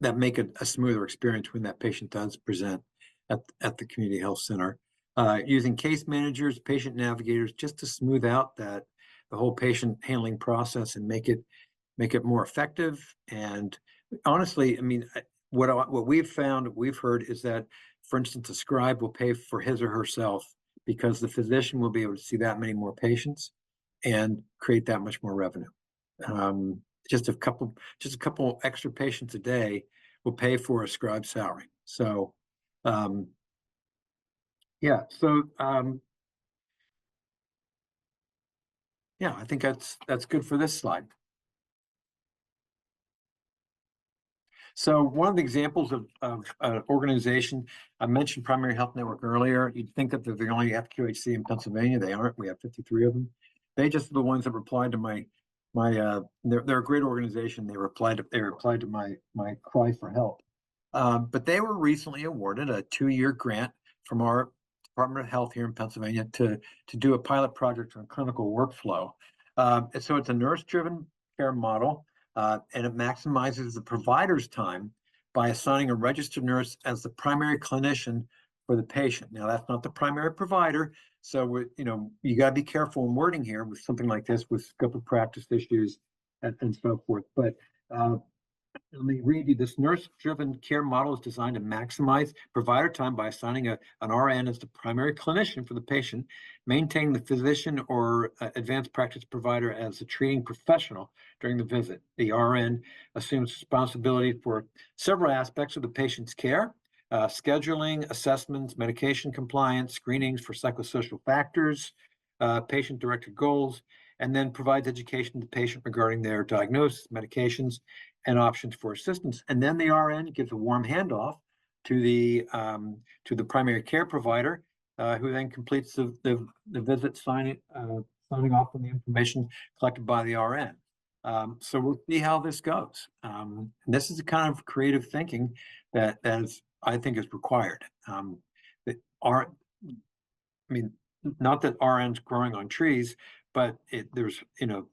make it a smoother experience when that patient does present at the community health center. Using case managers, patient navigators, just to smooth out the whole patient handling process and make it more effective. And honestly, I mean, what we've heard is that, for instance, a scribe will pay for his or herself because the physician will be able to see that many more patients and create that much more revenue. Just a couple extra patients a day will pay for a scribe salary. So, yeah. So, yeah, I think that's good for this slide. So one of the examples of an organization, I mentioned Primary Health Network earlier. You'd think that they're the only FQHC in Pennsylvania. They aren't. We have 53 of them. They just are the ones that replied to my they're a great organization. They replied to my cry for help. But they were recently awarded a 2-year grant from our Department of Health here in Pennsylvania to do a pilot project on clinical workflow. So it's a nurse-driven care model. And it maximizes the provider's time by assigning a registered nurse as the primary clinician for the patient. Now, that's not the primary provider, so you got to be careful in wording here with something like this, with scope of practice issues and so forth. But let me read you. This nurse-driven care model is designed to maximize provider time by assigning an RN as the primary clinician for the patient, maintaining the physician or advanced practice provider as the treating professional during the visit. The RN assumes responsibility for several aspects of the patient's care, scheduling, assessments, medication compliance, screenings for psychosocial factors, patient-directed goals, and then provides education to the patient regarding their diagnosis, medications, and options for assistance. And then the RN gives a warm handoff to the primary care provider, who then completes the visit, signing off on the information collected by the RN. So we'll see how this goes. And this is the kind of creative thinking that I think is required. I mean, not that RN's growing on trees, but there's, of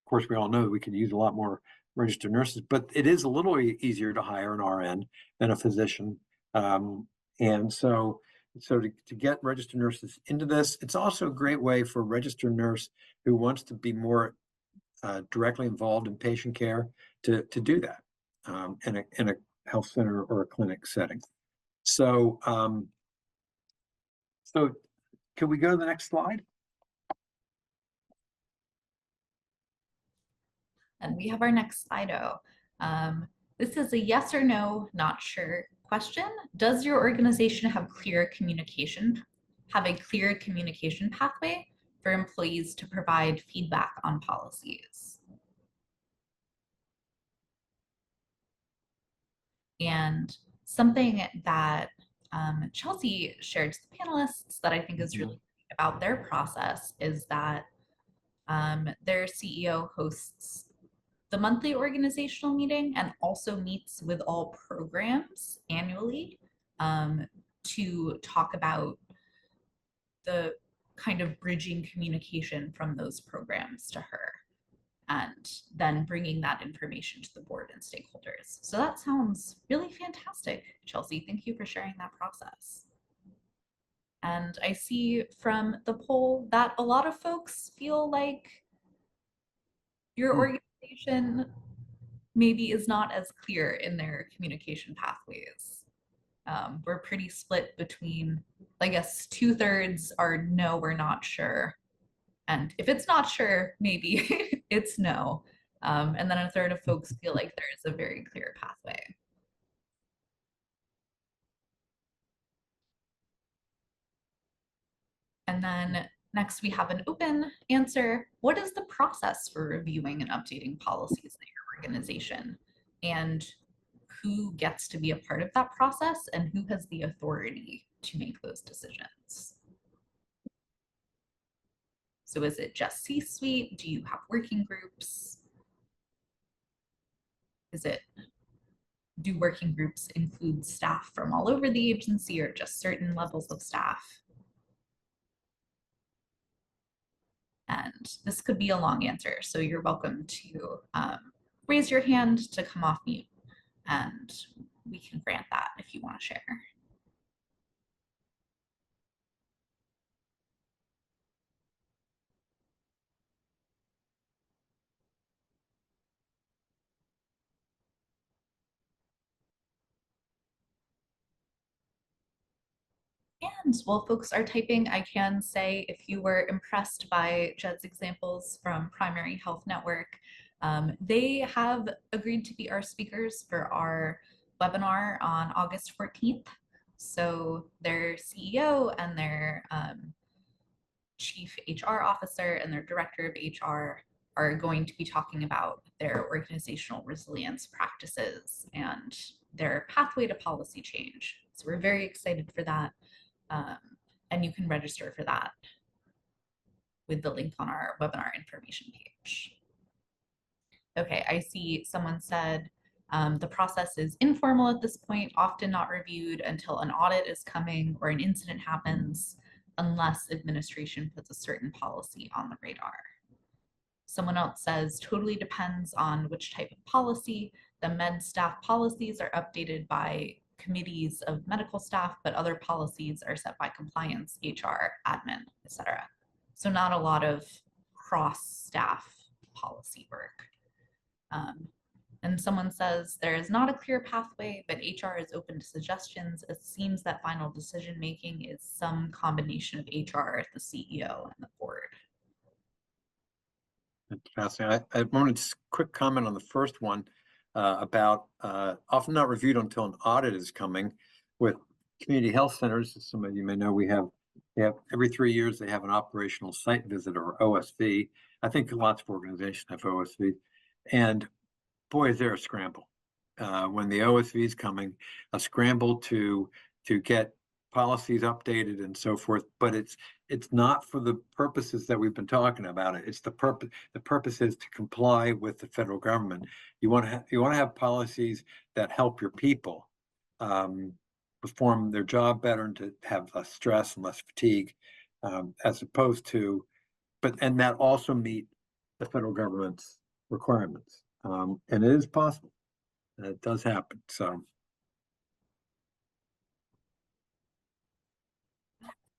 course, we all know we could use a lot more registered nurses, but it is a little easier to hire an RN than a physician. And so to get registered nurses into this, it's also a great way for a registered nurse who wants to be more directly involved in patient care to do that in a health center or a clinic setting. So, so can we go to the next slide? And we have our next Slido. This is a yes or no, not sure question. Does your organization have a clear communication pathway for employees to provide feedback on policies? And something that Chelsea shared to the panelists that I think is really great about their process is that their CEO hosts the monthly organizational meeting and also meets with all programs annually to talk about the kind of bridging communication from those programs to her, and then bringing that information to the board and stakeholders. So that sounds really fantastic, Chelsea. Thank you for sharing that process. And I see from the poll that a lot of folks feel like your Hmm. organization maybe is not as clear in their communication pathways. We're pretty split between, I guess, 2/3 are no, we're not sure. And if it's not sure, maybe it's no. And then a third of folks feel like there is a very clear pathway. And then next we have an open answer. What is the process for reviewing and updating policies in your organization? And who gets to be a part of that process and who has the authority to make those decisions? So is it just C-suite? Do you have working groups? Do working groups include staff from all over the agency or just certain levels of staff? And this could be a long answer, so you're welcome to raise your hand to come off mute, and we can grant that if you want to share. And while folks are typing, I can say if you were impressed by Judd's examples from Primary Health Network, they have agreed to be our speakers for our webinar on August 14th. So their CEO and their chief HR officer and their director of HR are going to be talking about their organizational resilience practices and their pathway to policy change. So we're very excited for that. Um, and you can register for that with the link on our webinar information page. Okay, I see someone said the process is informal at this point, often not reviewed until an audit is coming or an incident happens, unless administration puts a certain policy on the radar. Someone else says totally depends on which type of policy. The med staff policies are updated by committees of medical staff, but other policies are set by compliance, HR, admin, etc. So not a lot of cross-staff policy work. And someone says there is not a clear pathway, but HR is open to suggestions. It seems that final decision making is some combination of HR, the CEO, and the board. That's fascinating. I wanted a quick comment on the first one about often not reviewed until an audit is coming. With community health centers, as some of you may know, we have every 3 years they have an operational site visit, or OSV. I think lots of organizations have OSV, and boy, is there a scramble when the OSV is coming, a scramble to get policies updated and so forth. But it's not for the purposes that we've been talking about. It's the purpose. The purpose is to comply with the federal government. You want to have policies that help your people perform their job better and to have less stress and less fatigue, as opposed to, and that also meet the federal government's requirements. And it is possible. It does happen. So,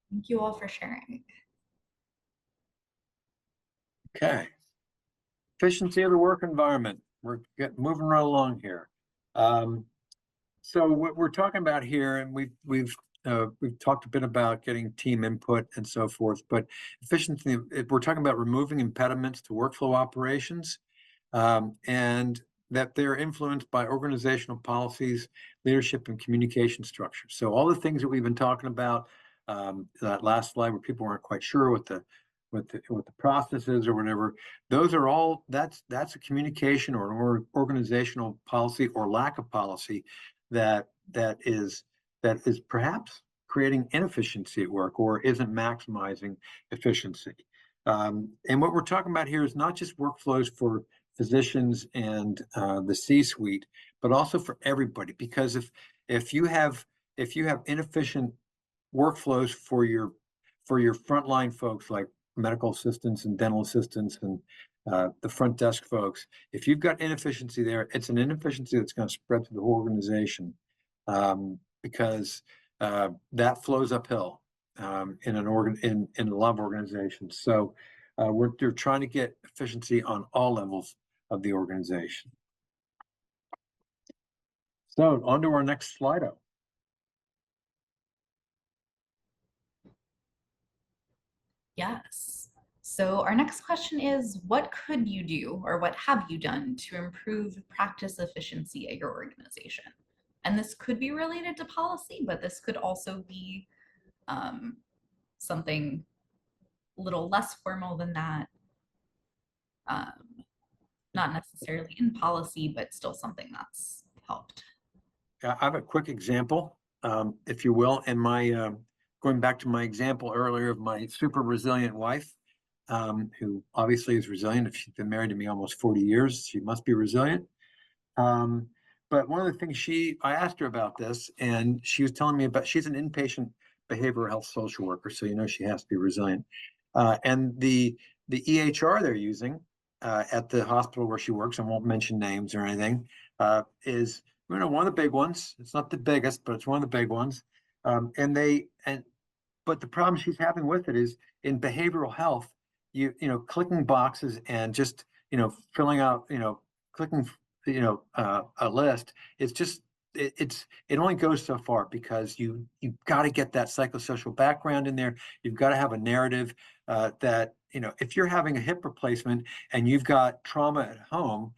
Thank you all for sharing. okay. Efficiency of the work environment. We're moving right along here. So what we're talking about here, and we've talked a bit about getting team input and so forth, but efficiency, we're talking about removing impediments to workflow operations, and that they're influenced by organizational policies, leadership, and communication structure. So all the things that we've been talking about, that last slide where people weren't quite sure what the process is or whatever, those are all, that's a communication or an organizational policy or lack of policy that is perhaps creating inefficiency at work or isn't maximizing efficiency. And what we're talking about here is not just workflows for physicians and the C-suite, but also for everybody. Because if you have inefficient workflows for your frontline folks like medical assistants and dental assistants and the front desk folks, if you've got inefficiency there, it's an inefficiency that's going to spread through the whole organization, because that flows uphill in a lot of organizations. So They're trying to get efficiency on all levels of the organization. So on to our next slide. Yes. So our next question is, what could you do or what have you done to improve practice efficiency at your organization? And this could be related to policy, but this could also be something a little less formal than that. Not necessarily in policy, but still something that's helped. I have a quick example, if you will, in my going back to my example earlier of my super resilient wife, who obviously is resilient. If she's been married to me almost 40 years, she must be resilient. But one of the things I asked her about this, and she was telling me about, she's an inpatient behavioral health social worker, so she has to be resilient. And the EHR they're using at the hospital where she works, I won't mention names or anything, is one of the big ones. It's not the biggest, but it's one of the big ones. But the problem she's having with it is in behavioral health, clicking boxes and just filling out, clicking a list. It's just it only goes so far, because you've got to get that psychosocial background in there. You've got to have a narrative that if you're having a hip replacement and you've got trauma at home,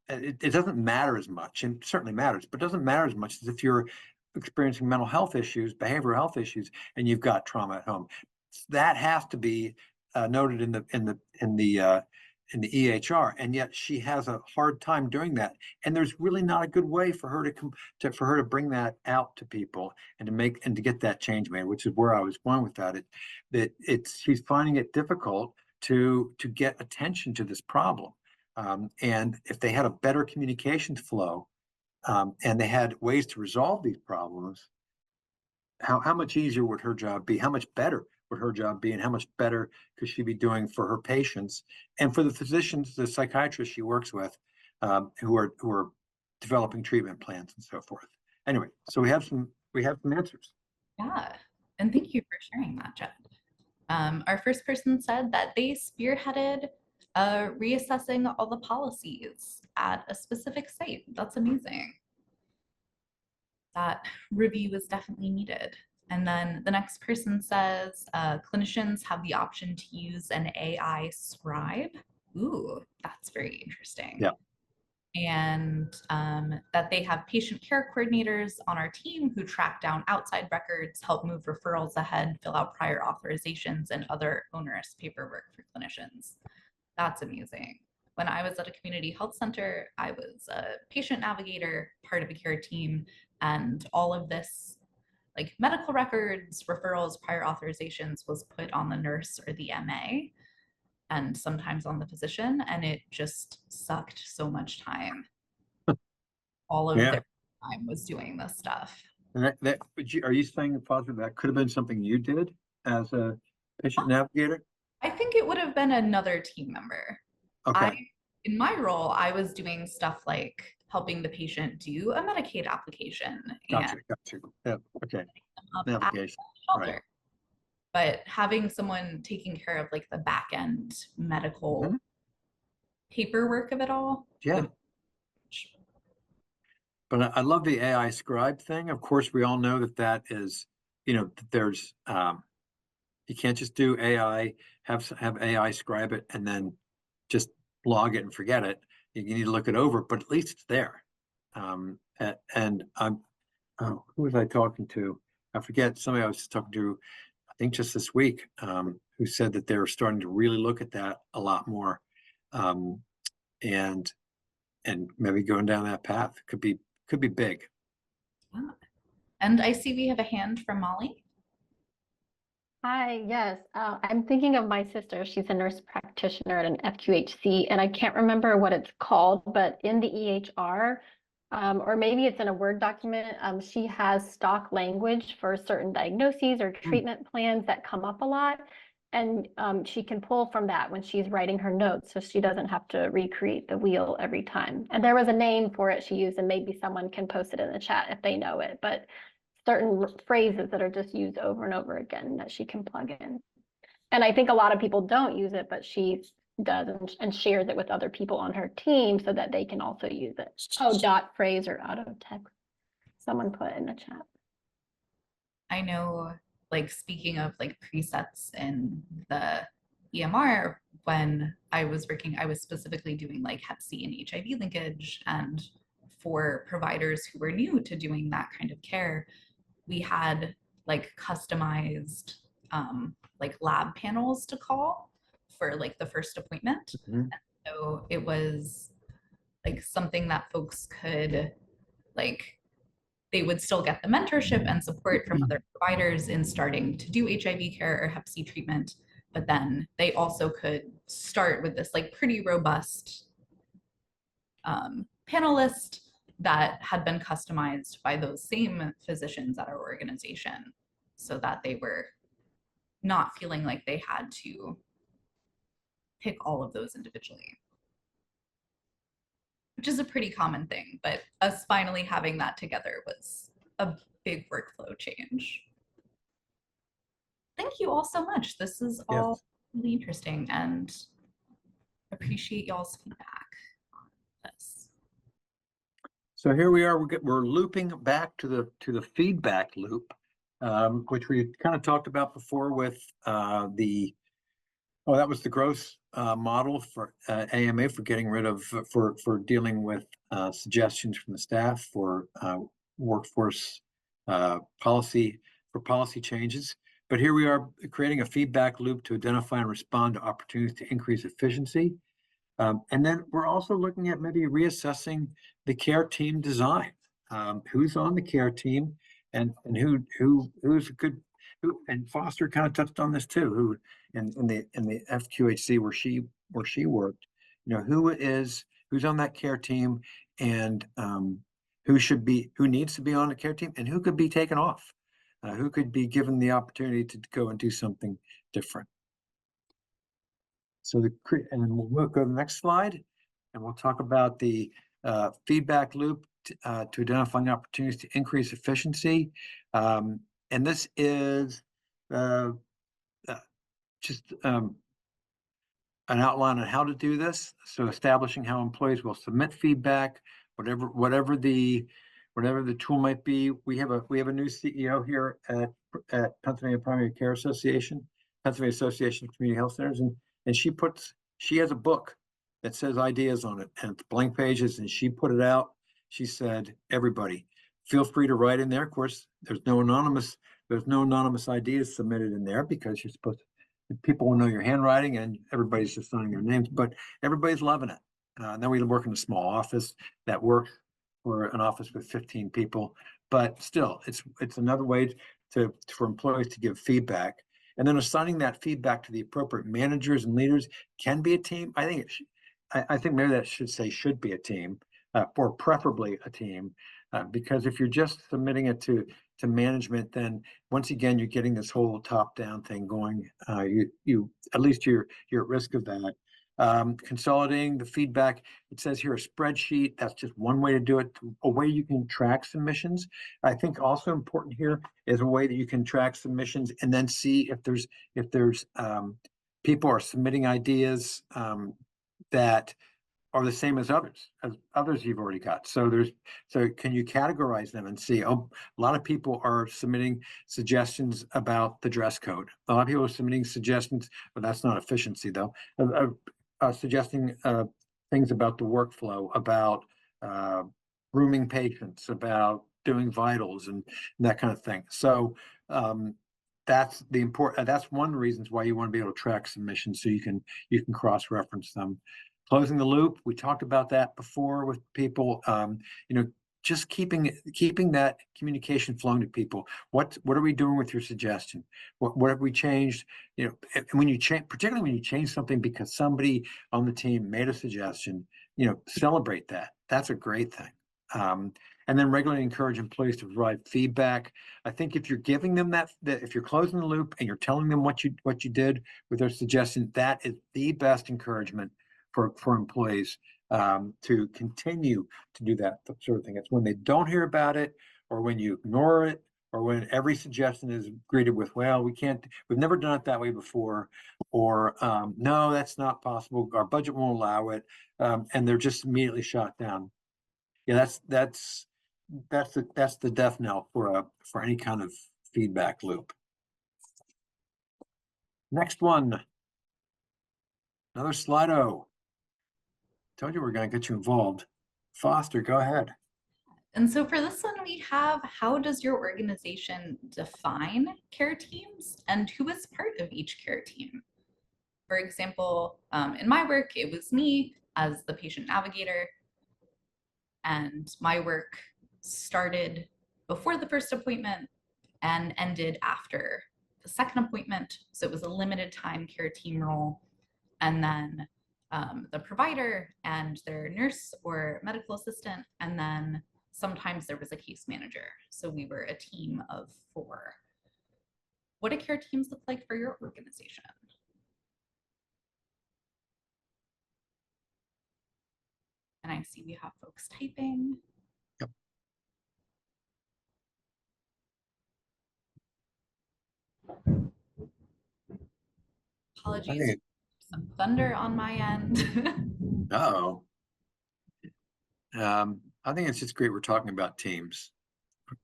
it doesn't matter as much, and certainly matters, but doesn't matter as much as if you're experiencing mental health issues, behavioral health issues, and you've got trauma at home. That has to be noted in the EHR, and yet she has a hard time doing that. And there's really not a good way for her to bring that out to people and to get that change made, which is where I was going with that. She's finding it difficult to get attention to this problem. And if they had a better communications flow, and they had ways to resolve these problems, how much easier would her job be? How much better would her job be? And how much better could she be doing for her patients and for the physicians, the psychiatrists she works with, who are developing treatment plans and so forth. Anyway, so we have some answers. Yeah, and thank you for sharing that, Judd. Our first person said that they spearheaded reassessing all the policies at a specific site. That's amazing. That review is definitely needed. And then the next person says clinicians have the option to use an AI scribe. Ooh, that's very interesting. Yeah. And that they have patient care coordinators on our team who track down outside records, help move referrals ahead, fill out prior authorizations, and other onerous paperwork for clinicians. That's amazing. When I was at a community health center, I was a patient navigator, part of a care team, and all of this, like medical records, referrals, prior authorizations, was put on the nurse or the MA, and sometimes on the physician, and it just sucked so much time. All of their time was doing this stuff. And are you saying, Father, that could have been something you did as a patient navigator? I think it would have been another team member. Okay. In my role, I was doing stuff like helping the patient do a Medicaid application. Gotcha. Yeah. Okay. Navigation. Right. But having someone taking care of like the back end medical paperwork of it all. Yeah. But I love the AI scribe thing. Of course, we all know that is, there's you can't just do AI, have AI scribe it and then just log it and forget it. You need to look it over, but at least it's there. And I'm, who was I talking to? I forget, somebody I was talking to, I think just this week, who said that they're starting to really look at that a lot more, and maybe going down that path could be big. Yeah. And I see we have a hand from Molly. Hi, yes. I'm thinking of my sister. She's a nurse practitioner at an FQHC, and I can't remember what it's called, but in the EHR, or maybe it's in a Word document, she has stock language for certain diagnoses or treatment plans that come up a lot. And she can pull from that when she's writing her notes, so she doesn't have to recreate the wheel every time. And there was a name for it she used, and maybe someone can post it in the chat if they know it. But certain phrases that are just used over and over again that she can plug in. And I think a lot of people don't use it, but she does and shares it with other people on her team so that they can also use it. Oh, dot phrase or out of text. Someone put in the chat. I know, like speaking of like presets in the EMR, when I was working, I was specifically doing like Hep C and HIV linkage. And for providers who were new to doing that kind of care, we had like customized like lab panels to call for like the first appointment. Mhm. So it was like something that folks could like they would still get the mentorship and support from other providers in starting to do HIV care or Hep C treatment, but then they also could start with this like pretty robust panel list that had been customized by those same physicians at our organization so that they were not feeling like they had to pick all of those individually, which is a pretty common thing, but us finally having that together was a big workflow change. Thank you all so much. This is all Yes. really interesting and appreciate y'all's feedback on this. So here we are, we're looping back to the feedback loop, which we kind of talked about before with that was the gross model for AMA for getting rid of, for dealing with suggestions from the staff for workforce policy, for policy changes. But here we are creating a feedback loop to identify and respond to opportunities to increase efficiency. And then we're also looking at maybe reassessing the care team design. Who's on the care team and who's a good, and Foster kind of touched on this too, who in the FQHC where she worked, who's on that care team and who needs to be on the care team and who could be taken off, who could be given the opportunity to go and do something different. So and then we'll go to the next slide and we'll talk about the feedback loop to identifying opportunities to increase efficiency. And this is just an outline on how to do this. So establishing how employees will submit feedback, whatever the tool might be. We have a new CEO here at Pennsylvania Primary Care Association, Pennsylvania Association of Community Health Centers, and she has a book that says ideas on it and it's blank pages, and she put it out. She said, everybody, feel free to write in there. Of course, there's no anonymous ideas submitted in there because you're supposed to, people will know your handwriting and everybody's just signing their names, but everybody's loving it. Then we work in a small office that works for an office with 15 people, but still it's another way for employees to give feedback. And then assigning that feedback to the appropriate managers and leaders can be a team. I think maybe that should be a team, or preferably a team, because if you're just submitting it to management, then once again you're getting this whole top-down thing going. You at least you're at risk of that. Consolidating the feedback, it says here a spreadsheet. That's just one way to do it. A way you can track submissions. I think also important here is a way that you can track submissions and then see if there's people are submitting ideas that are the same as others you've already got. So can you categorize them and see, a lot of people are submitting suggestions about the dress code. A lot of people are submitting suggestions, but that's not efficiency though, suggesting things about the workflow, about grooming patients, about doing vitals and that kind of thing. So that's one of the reasons why you want to be able to track submissions, so you can cross-reference them. Closing the loop, we talked about that before with people. Just keeping that communication flowing to people. What are we doing with your suggestion? What have we changed? And when you change, particularly when you change something because somebody on the team made a suggestion, celebrate that. That's a great thing. And then regularly encourage employees to provide feedback. I think if you're giving them that if you're closing the loop and you're telling them what you did with their suggestion, that is the best encouragement for employees to continue to do that sort of thing. It's when they don't hear about it, or when you ignore it, or when every suggestion is greeted with, well, we've never done it that way before, or no, that's not possible, our budget won't allow it, and they're just immediately shot down. Yeah, that's the death knell for any kind of feedback loop. Next one. Another Slido. Told you we're going to get you involved. Foster, go ahead. And so for this one, we have, how does your organization define care teams and who is part of each care team? For example, in my work, it was me as the patient navigator, and my work started before the first appointment and ended after the second appointment. So it was a limited time care team role. And then the provider and their nurse or medical assistant, and then sometimes there was a case manager. So we were a team of 4. What do care teams look like for your organization? And I see we have folks typing. Yep. Apologies, some thunder on my end. Uh-oh. I think it's just great we're talking about teams.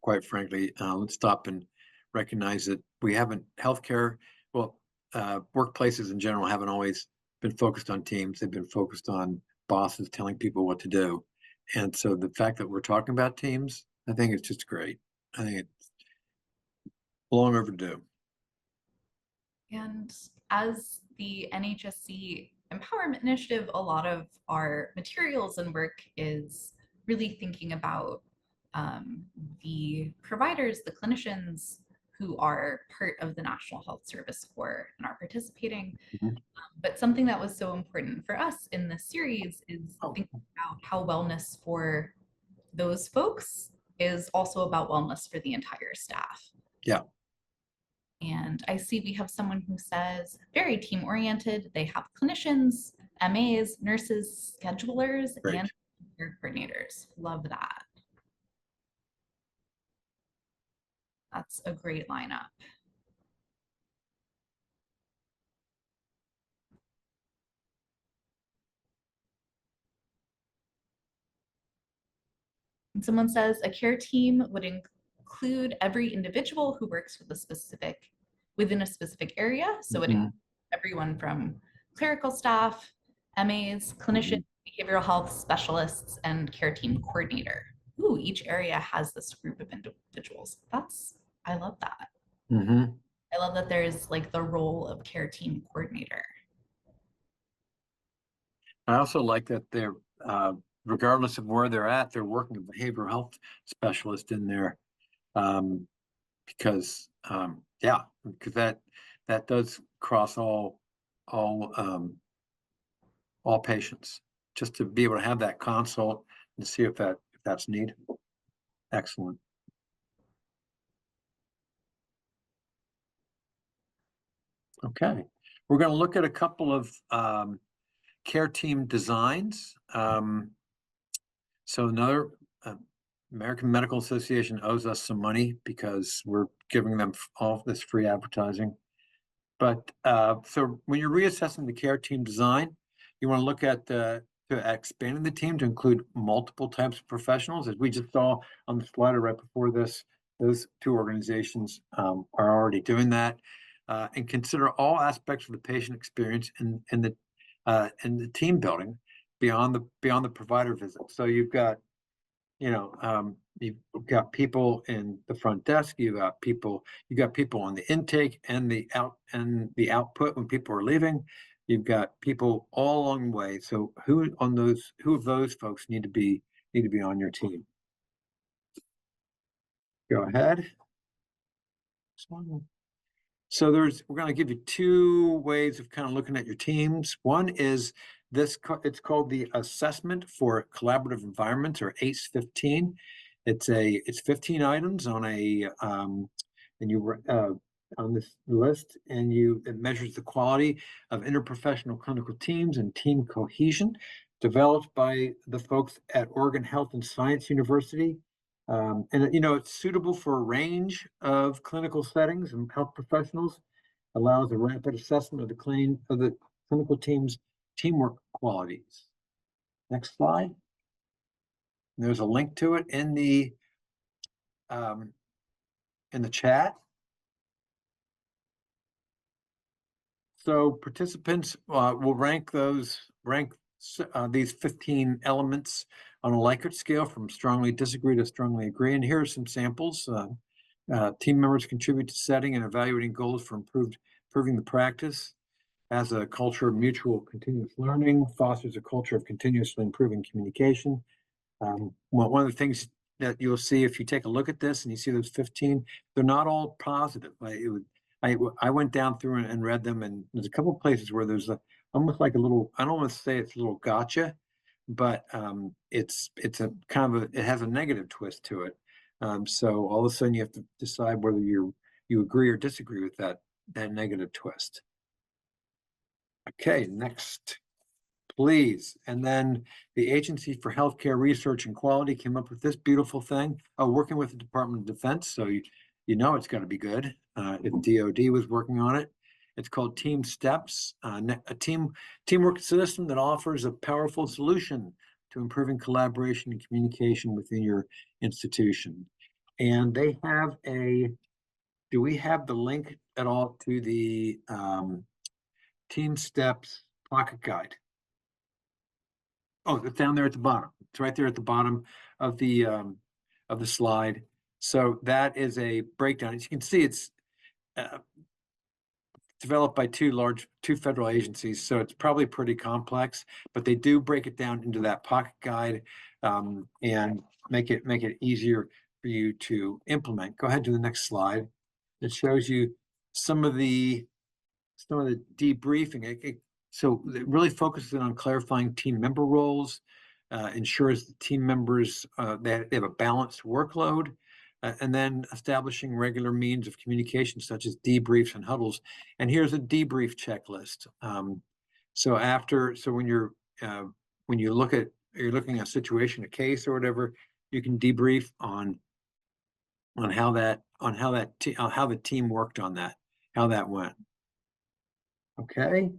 Quite frankly, let's stop and recognize that we haven't, healthcare, well, workplaces in general haven't always been focused on teams. They've been focused on bosses telling people what to do. And so the fact that we're talking about teams, I think it's just great. I think it's long overdue. And as the NHSC Empowerment Initiative, a lot of our materials and work is really thinking about the providers, the clinicians who are part of the National Health Service Corps and are participating. Mhm. But something that was so important for us in this series is Oh. thinking about how wellness for those folks is also about wellness for the entire staff. Yeah. And I see we have someone who says very team oriented. They have clinicians, MAs, nurses, schedulers, Great. and care coordinators. Love that. That's a great lineup. And someone says a care team would include every individual who works within a specific area. So it includes everyone from clerical staff, MAs, clinicians, behavioral health specialists, and care team coordinator. Ooh, each area has this group of individuals. I love that. I love that there's like the role of care team coordinator. I also like that they're, regardless of where they're at, they're working a behavioral health specialist in there. Because that does cross all patients, just to be able to have that consult and see if that's needed. Excellent. Okay, we're going to look at a couple of care team designs. So another American Medical Association owes us some money because we're giving them all this free advertising. But so when you're reassessing the care team design, you want to look at expanding the team to include multiple types of professionals. As we just saw on the slider right before this, those 2 organizations are already doing that. And consider all aspects of the patient experience and the team building beyond the provider visit. So you've got, you've got people in the front desk, you got people on the intake and the output when people are leaving. You've got people all along the way. So who of those folks need to be on your team? Go ahead. So we're going to give you 2 ways of kind of looking at your teams. One is it's called the Assessment for Collaborative Environments, or ACE-15. It's 15 items on on this list, and it measures the quality of interprofessional clinical teams and team cohesion, developed by the folks at Oregon Health and Science University And, you know, it's suitable for a range of clinical settings and health professionals, allows a rapid assessment of the clinical team's teamwork qualities. Next slide. There's a link to it um, in the chat. So participants will rank these 15 elements on a Likert scale from strongly disagree to strongly agree. And here are some samples. Team members contribute to setting and evaluating goals for improving the practice, has a culture of mutual continuous learning, fosters a culture of continuously improving communication. One of the things that you'll see if you take a look at this and you see those 15, they're not all positive. I went down through and read them, and there's a couple of places where there's almost like a little, I don't want to say it's a little gotcha, but it's a kind of it has a negative twist to it. So all of a sudden you have to decide whether you agree or disagree with that negative twist. Okay, next, please. And then the Agency for Healthcare Research and Quality came up with this beautiful thing, working with the Department of Defense. So you know it's got to be good if DoD was working on it. It's called Team Steps, a teamwork system that offers a powerful solution to improving collaboration and communication within your institution. And they have do we have the link at all to the Team Steps pocket guide? Oh, it's down there at the bottom. It's right there at the bottom of the slide. So that is a breakdown. As you can see, it's developed by two federal agencies, so it's probably pretty complex, but they do break it down into that pocket guide and make it easier for you to implement. Go ahead to the next slide. It shows you some of the debriefing. So it really focuses on clarifying team member roles, ensures the team members they have a balanced workload, and then establishing regular means of communication such as debriefs and huddles. And here's a debrief checklist. So when you're looking at a situation, a case or whatever, you can debrief on how the team worked on that, how that went. Okay.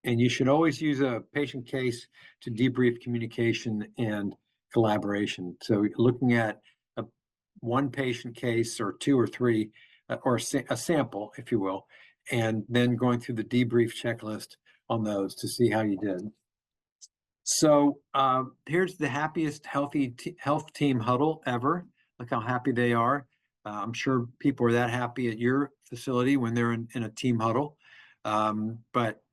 And you should always use a patient case to debrief communication and collaboration. So looking at one patient case or two or three, or a sample, if you will, and then going through the debrief checklist on those to see how you did. So here's the happiest health team huddle ever. Look how happy they are. I'm sure people are that happy at your facility when they're in a team huddle. So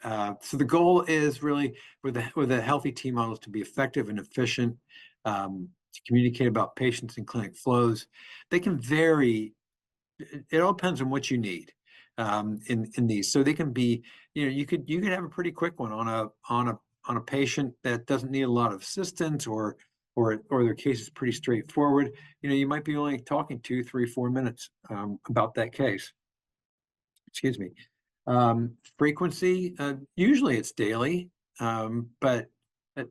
the goal is really with a healthy team huddle to be effective and efficient, to communicate about patients and clinic flows. They can vary. It all depends on what you need in these. So they can be, you could have a pretty quick one on a patient that doesn't need a lot of assistance or their case is pretty straightforward. You might be only talking 2, 3, 4 minutes about that case. Excuse me. Frequency, usually it's daily, but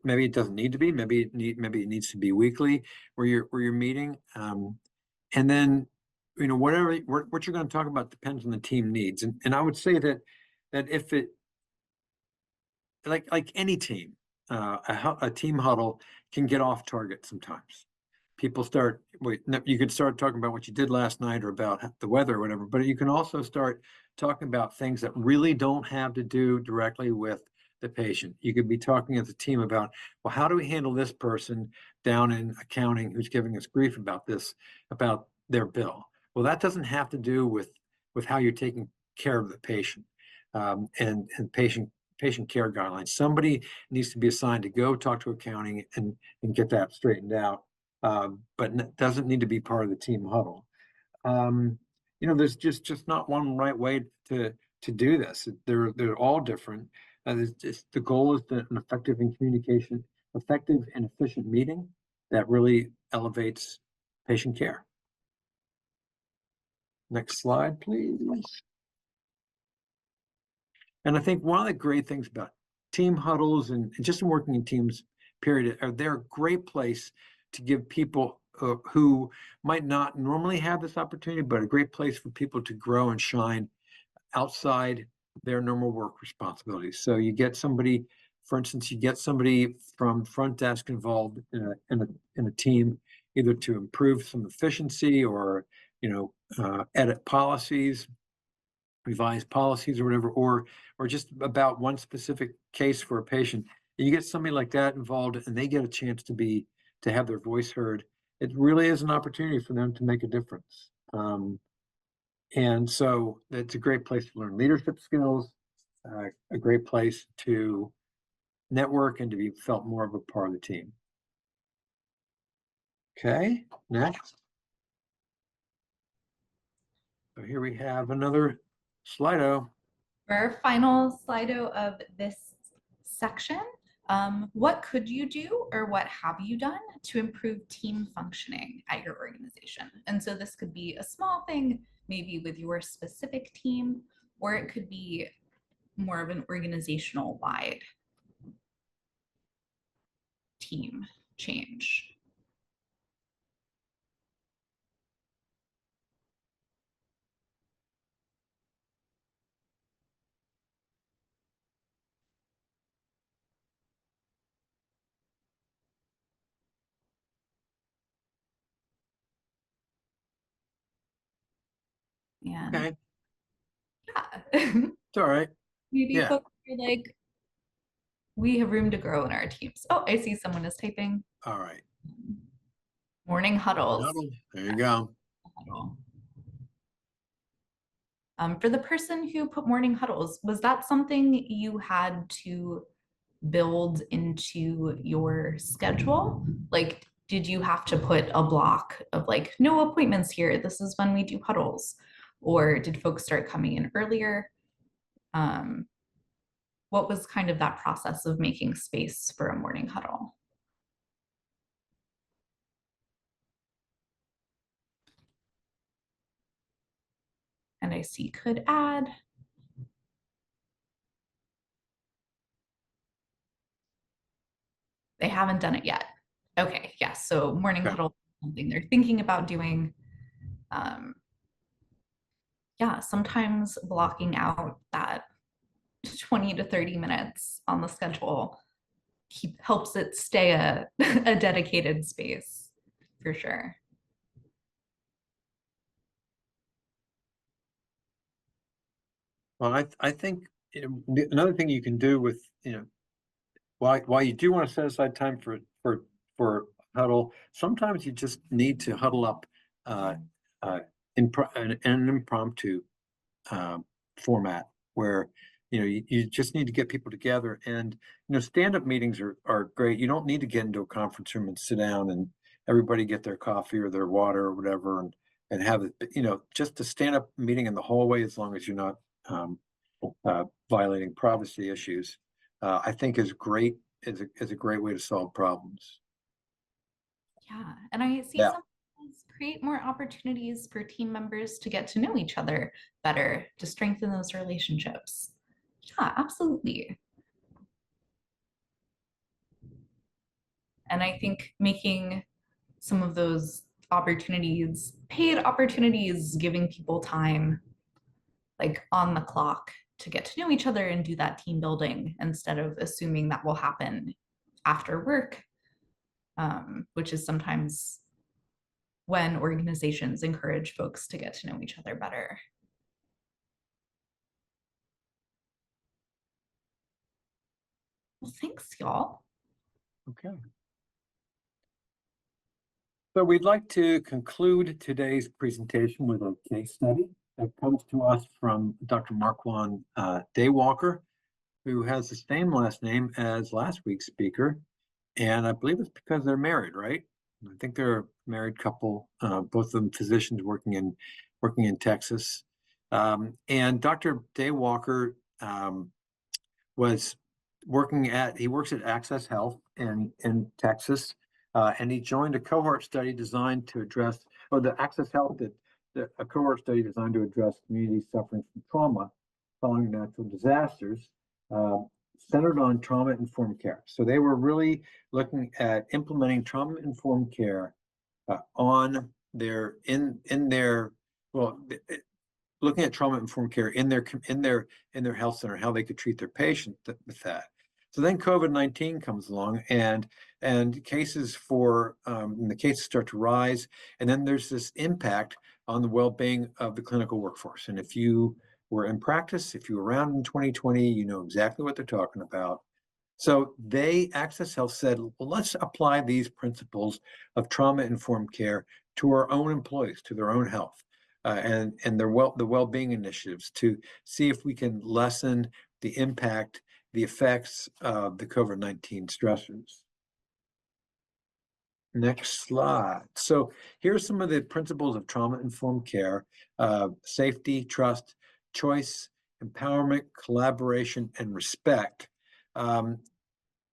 maybe it doesn't need to be. Maybe it needs to be weekly where you're meeting. And then what you're going to talk about depends on the team needs. And I would say that if it like any team, a team huddle can get off target sometimes. People you could start talking about what you did last night or about the weather or whatever, but you can also start talking about things that really don't have to do directly with the patient. You could be talking as a team about, well, how do we handle this person down in accounting who's giving us grief about their bill? Well, that doesn't have to do with how you're taking care of the patient and patient care guidelines. Somebody needs to be assigned to go talk to accounting and get that straightened out. But doesn't need to be part of the team huddle. There's just not one right way to do this. They're all different. The goal is an effective and efficient meeting that really elevates patient care. Next slide, please. And I think one of the great things about team huddles and just working in teams, period, they're a great place to give people who might not normally have this opportunity, but a great place for people to grow and shine outside their normal work responsibilities. So you get somebody, for instance, you get somebody from front desk involved in a team, either to improve some efficiency or, edit policies, revise policies or whatever, or just about one specific case for a patient. And you get somebody like that involved and they get a chance to have their voice heard. It really is an opportunity for them to make a difference. And so it's a great place to learn leadership skills, a great place to network and to be felt more of a part of the team. Okay, next. So here we have another Slido. For our final Slido of this section, what could you do or what have you done to improve team functioning at your organization? And so this could be a small thing, maybe with your specific team, or it could be more of an organizational wide team change. And Okay, yeah, it's all right. maybe Yeah, folks are like, we have room to grow in our teams. Oh, I see someone is typing. all right. Morning huddles. There you go. Huddle. For the person who put morning huddles, was that something you had to build into your schedule? Like, did you have to put a block of like, no appointments here, this is when we do huddles? Or did folks start coming in earlier? What was kind of that process of making space for a morning huddle? And I see could add. They haven't done it yet. Okay, yes, so morning Okay. huddle is something they're thinking about doing. Yeah, sometimes blocking out that 20 to 30 minutes on the schedule helps it stay a dedicated space for sure. Well, I think another thing you can do with, while you do want to set aside time for huddle, sometimes you just need to huddle up in an impromptu format where you just need to get people together. And stand-up meetings are great. You don't need to get into a conference room and sit down and everybody get their coffee or their water or whatever and have it, just a stand-up meeting in the hallway, as long as you're not violating privacy issues, I think is great, is a great way to solve problems. Yeah, and I see Yeah. some create more opportunities for team members to get to know each other better, to strengthen those relationships. Yeah, absolutely. And I think making some of those opportunities, paid opportunities, giving people time like on the clock to get to know each other and do that team building instead of assuming that will happen after work, which is sometimes when organizations encourage folks to get to know each other better. Well, thanks, y'all. Okay. So we'd like to conclude today's presentation with a case study that comes to us from Dr. Marquand Daywalker, who has the same last name as last week's speaker. And I believe it's because they're married, right? I think they're a married couple, both of them physicians working in Texas. And Dr. Daywalker he works at Access Health in Texas. And he joined a cohort study designed to address, the Access Health, a cohort study designed to address communities suffering from trauma following natural disasters. centered on trauma-informed care. So they were really looking at implementing trauma-informed care on their looking at trauma-informed care in their health center, how they could treat their patients with that. So then COVID-19 comes along, and cases the cases start to rise, and then there's this impact on the well-being of the clinical workforce. And if you were in practice, if you were around in 2020, you know exactly what they're talking about. So Access Health said, well, let's apply these principles of trauma-informed care to our own employees, to their own health, and the well-being initiatives, to see if we can lessen the impact, the effects of the COVID-19 stressors. Next slide. So here's some of the principles of trauma-informed care: safety, trust, choice, empowerment, collaboration, and respect.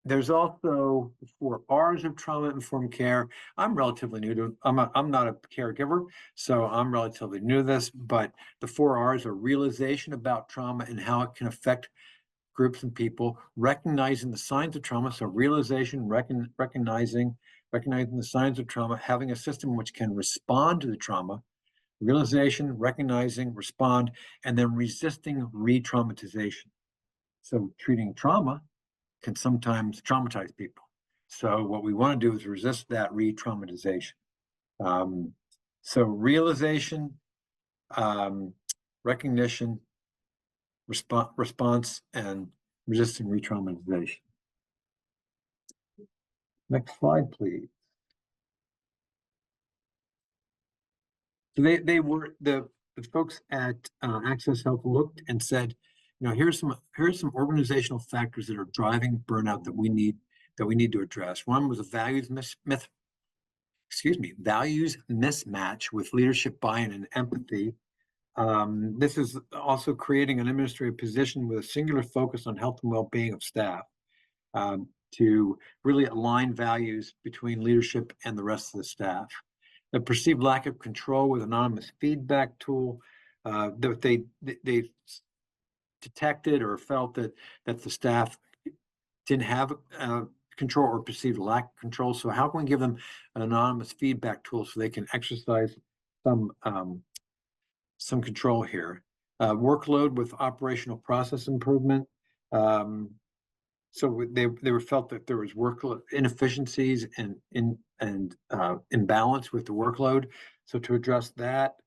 There's also 4 R's of trauma-informed care. I'm relatively new to, I'm not a caregiver, so I'm relatively new to this, but the 4 R's are realization about trauma and how it can affect groups and people, recognizing the signs of trauma. So realization, recognizing the signs of trauma, having a system which can respond to the trauma, realization, recognizing, respond, and then resisting re-traumatization. So treating trauma can sometimes traumatize people. So what we want to do is resist that re-traumatization. So realization, recognition, response, and resisting re-traumatization. Next slide, please. So they were the folks at Access Health looked and said, you know, here's some organizational factors that are driving burnout that we need to address. One was a values mismatch with leadership buy-in and empathy. This is also creating an administrative position with a singular focus on health and well-being of staff, to really align values between leadership and the rest of the staff. The perceived lack of control with anonymous feedback tool, that they detected or felt that the staff didn't have control or perceived lack of control. So how can we give them an anonymous feedback tool so they can exercise some control here? Workload with operational process improvement. So they were felt that there was workload inefficiencies and imbalance with the workload. So to address that,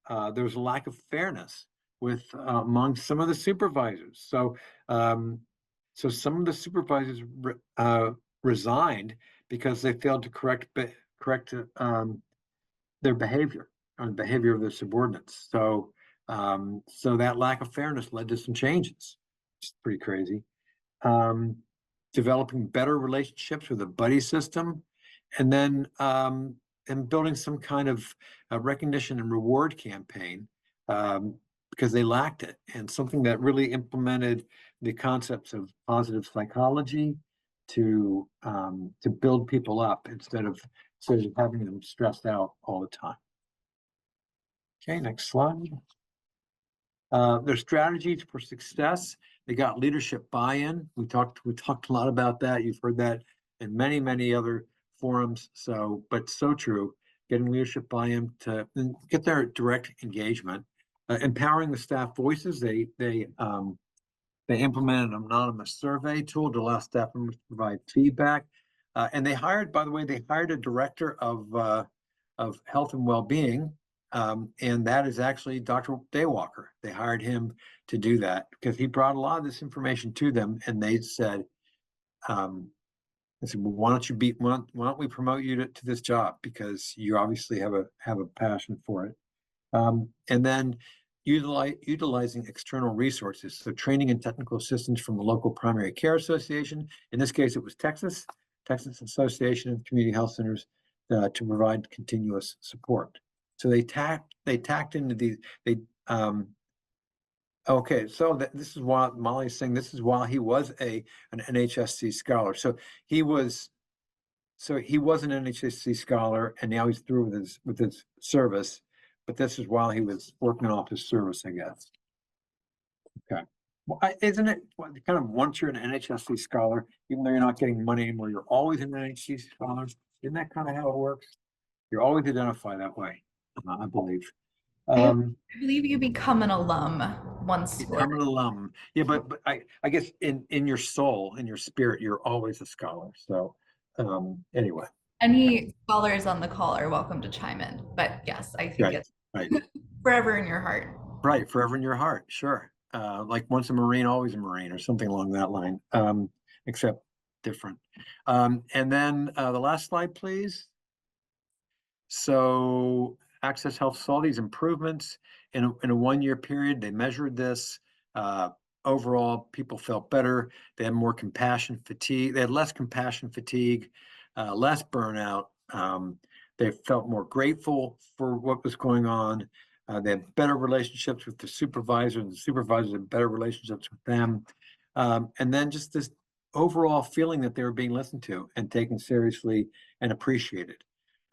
there was a lack of fairness with among some of the supervisors. So some of the supervisors resigned because they failed to correct their behavior or the behavior of their subordinates. So that lack of fairness led to some changes. It's pretty crazy. Developing better relationships with a buddy system, and then and building some kind of recognition and reward campaign, because they lacked it, and something that really implemented the concepts of positive psychology to build people up instead of having them stressed out all the time. Okay, next slide. Their strategies for success. They got leadership buy-in. We talked a lot about that. You've heard that in many other forums. So, but so true. Getting leadership buy-in to get their direct engagement. Empowering the staff voices. They implemented an anonymous survey tool to allow staff members to provide feedback. And they hired, by the way, a director of health and well-being. And that is actually Dr. Daywalker. They hired him to do that because he brought a lot of this information to them, and they said, well, why don't we promote you to this job, because you obviously have a passion for it. And then utilizing external resources, so training and technical assistance from the local primary care association. In this case, it was Texas Association of Community Health Centers, to provide continuous support. So they tacked into these. Okay, so this is why Molly's saying this is while he was an NHSC scholar. So he was an NHSC scholar, and now he's through with his service. But this is while he was working off his service, I guess. Okay. Well, isn't it kind of once you're an NHSC scholar, even though you're not getting money anymore, you're always an NHSC scholar? Isn't that kind of how it works? You're always identified that way, I believe. I Um, believe you become an alum once you're. Become an alum. Yeah, but I guess in your soul, in your spirit, you're always a scholar. So anyway, Any scholars on the call are welcome to chime in, but yes, I think right, it's right, forever in your heart. right. Forever in your heart, sure. Like once a Marine, always a Marine, or something along that line. Except different. And then the last slide, please. So Access Health saw these improvements in a 1 year period. They measured this. Overall, people felt better. They had more compassion fatigue. They had less compassion fatigue, less burnout. They felt more grateful for what was going on. They had better relationships with the supervisor, and the supervisors had better relationships with them. And then just this overall feeling that they were being listened to and taken seriously and appreciated.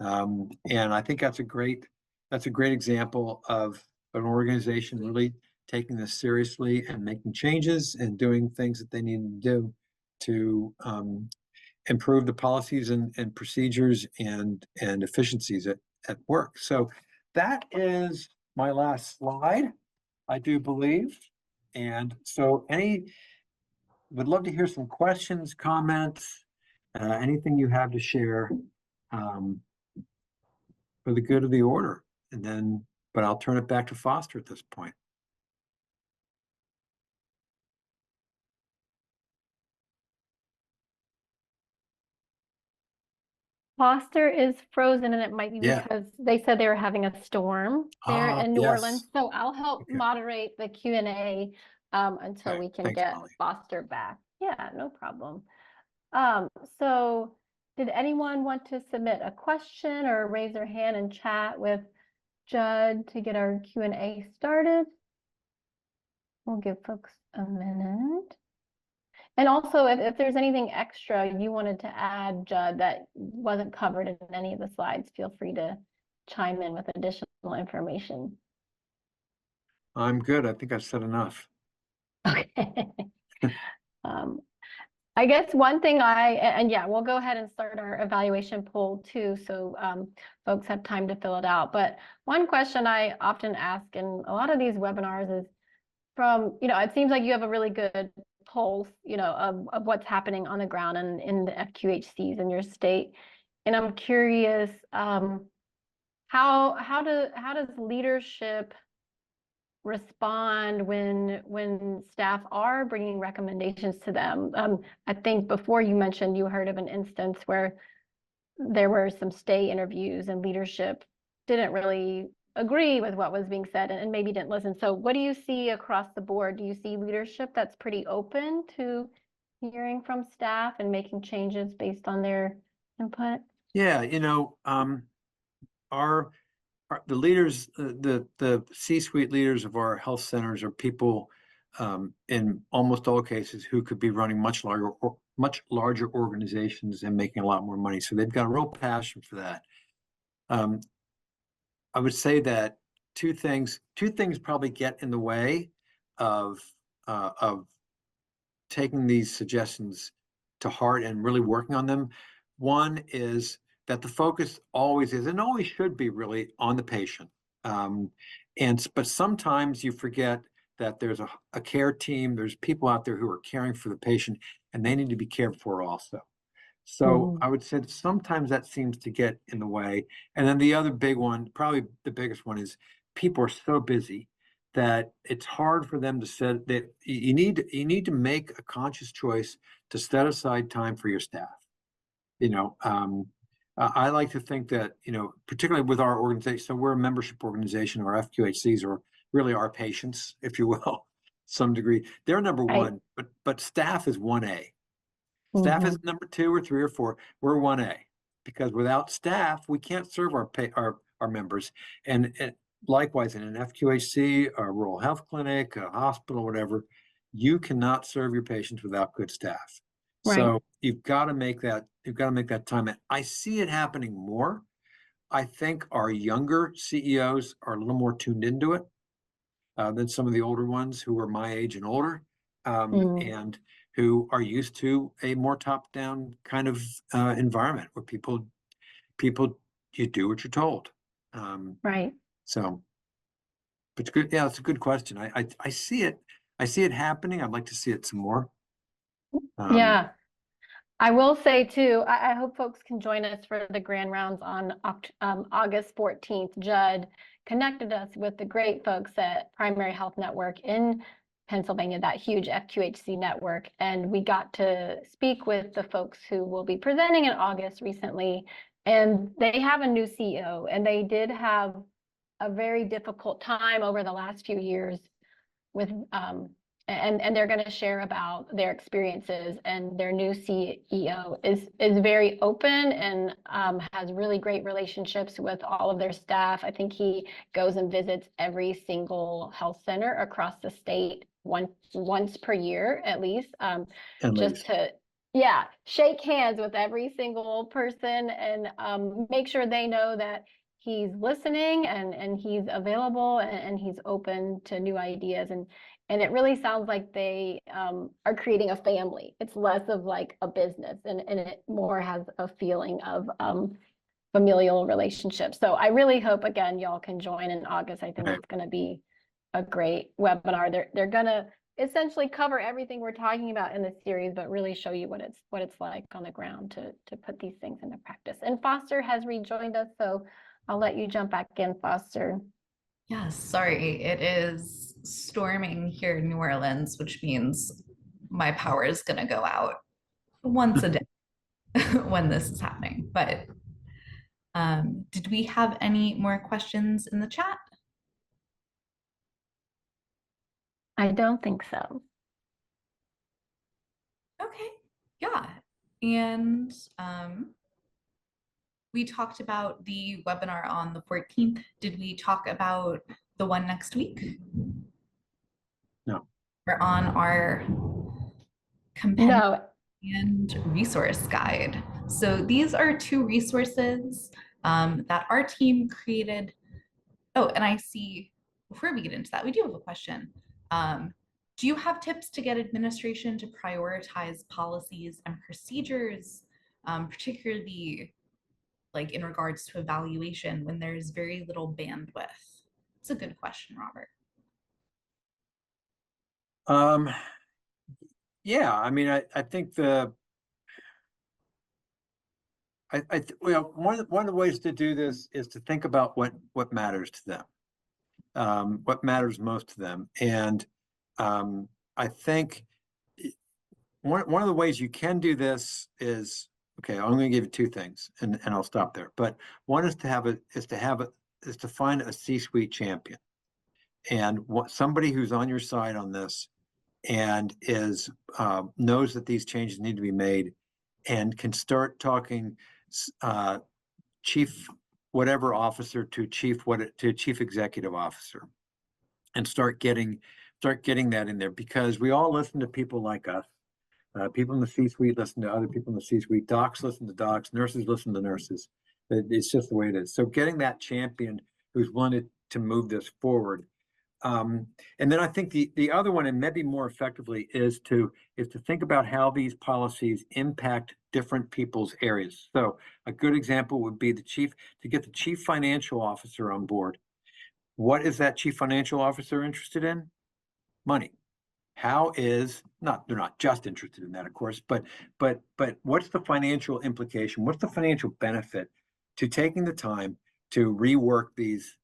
And I think that's a great example of an organization really taking this seriously and making changes and doing things that they need to do to improve the policies and procedures and efficiencies at work. So that is my last slide, I do believe. And so would love to hear some questions, comments, anything you have to share. For the good of the order. And then, but I'll turn it back to Foster at this point. Foster is frozen, and it might be Yeah. because they said they were having a storm there in New Orleans. Yes. So I'll help Okay. moderate the Q&A until Okay. we can Thanks, get Molly. Foster back. Yeah, no problem. So did anyone want to submit a question or raise their hand and chat with Judd to get our Q&A started? We'll give folks a minute. And also, if there's anything extra you wanted to add, Judd, that wasn't covered in any of the slides, feel free to chime in with additional information. I'm good. I think I've said enough. Okay. I guess one thing and yeah, we'll go ahead and start our evaluation poll too, so folks have time to fill it out. But one question I often ask in a lot of these webinars is from, it seems like you have a really good pulse, of what's happening on the ground and in the FQHCs in your state. And I'm curious, how does leadership respond when staff are bringing recommendations to them? I think before you mentioned you heard of an instance where there were some stay interviews and leadership didn't really agree with what was being said and maybe didn't listen. So what do you see across the board? Do you see leadership that's pretty open to hearing from staff and making changes based on their input? Yeah, the leaders, the C-suite leaders of our health centers are people in almost all cases who could be running much larger organizations and making a lot more money. So they've got a real passion for that. I would say that two things probably get in the way of taking these suggestions to heart and really working on them. One is that the focus always is and always should be really on the patient. But sometimes you forget that there's a care team, there's people out there who are caring for the patient and they need to be cared for also. So I would say that sometimes that seems to get in the way. And then the other big one, probably the biggest one, is people are so busy that it's hard for them to set that you need to make a conscious choice to set aside time for your staff. I like to think that, particularly with our organization, so we're a membership organization, our FQHCs are really our patients, if you will, some degree. They're number one, but staff is 1A. Staff is number 2 or 3 or 4. We're 1A because without staff, we can't serve our members. And likewise, in an FQHC, a rural health clinic, a hospital, whatever, you cannot serve your patients without good staff. Right. So you've got to make that time. And I see it happening more. I think our younger CEOs are a little more tuned into it than some of the older ones who are my age and older. Mm, and who are used to a more top-down kind of environment where people you do what you're told. right. So, but it's good. Yeah, it's a good question. I see it. I see it happening. I'd like to see it some more. Um, Yeah. I will say too, I hope folks can join us for the grand rounds on August 14th. Judd connected us with the great folks at Primary Health Network in Pennsylvania, that huge FQHC network. And we got to speak with the folks who will be presenting in August recently. And they have a new CEO, and they did have a very difficult time over the last few years with and they're going to share about their experiences. And their new CEO is very open and has really great relationships with all of their staff. I think he goes and visits every single health center across the state once per year at least, at just least. to shake hands with every single person and make sure they know that he's listening and he's available and he's open to new ideas. And it really sounds like they are creating a family. It's less of like a business and it more has a feeling of familial relationships. So I really hope, again, y'all can join in August. I think Right. it's going to be a great webinar. They're going to essentially cover everything we're talking about in this series, but really show you what it's like on the ground to put these things into practice. And Foster has rejoined us, so I'll let you jump back in, Foster. Yes, sorry, it is storming here in New Orleans, which means my power is going to go out once a day when this is happening. But did we have any more questions in the chat? I don't think so. Okay, yeah. And we talked about the webinar on the 14th. Did we talk about the one next week? No. We're on our compendium No. and resource guide. So these are two resources that our team created. Oh, and I see, before we get into that, we do have a question. Do you have tips to get administration to prioritize policies and procedures, particularly like in regards to evaluation when there's very little bandwidth? It's a good question, Robert. Yeah, I mean, I think well, one of the ways to do this is to think about what matters to them, what matters most to them. And I think one of the ways you can do this is, okay, I'm going to give you two things and I'll stop there. But one is to find a C-suite champion and somebody who's on your side on this and knows that these changes need to be made and can start talking chief whatever officer to chief executive officer and start getting that in there, because we all listen to people like us. People in the C-suite listen to other people in the C-suite. Docs listen to docs. Nurses listen to nurses. It's just the way it is. So getting that champion who's wanted to move this forward. And then I think the other one, and maybe more effectively, is to think about how these policies impact different people's areas. So a good example would be to get the chief financial officer on board. What is that chief financial officer interested in? Money. They're not just interested in that, of course, but what's the financial implication? What's the financial benefit to taking the time to rework these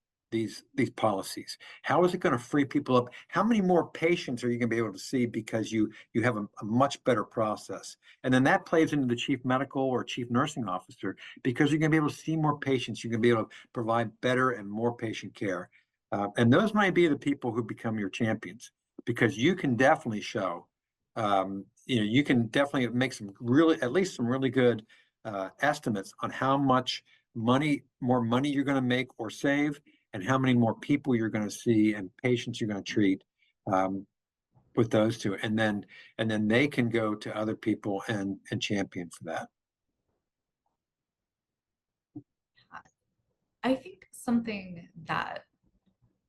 policies? How is it going to free people up? How many more patients are you going to be able to see because you have a much better process? And then that plays into the chief medical or chief nursing officer, because you're going to be able to see more patients. You're going to be able to provide better and more patient care. And those might be the people who become your champions, because you can definitely show, you can definitely make at least some really good estimates on how much more money you're going to make or save, and how many more people you're going to see and patients you're going to treat with those two. And then they can go to other people and champion for that. I think something that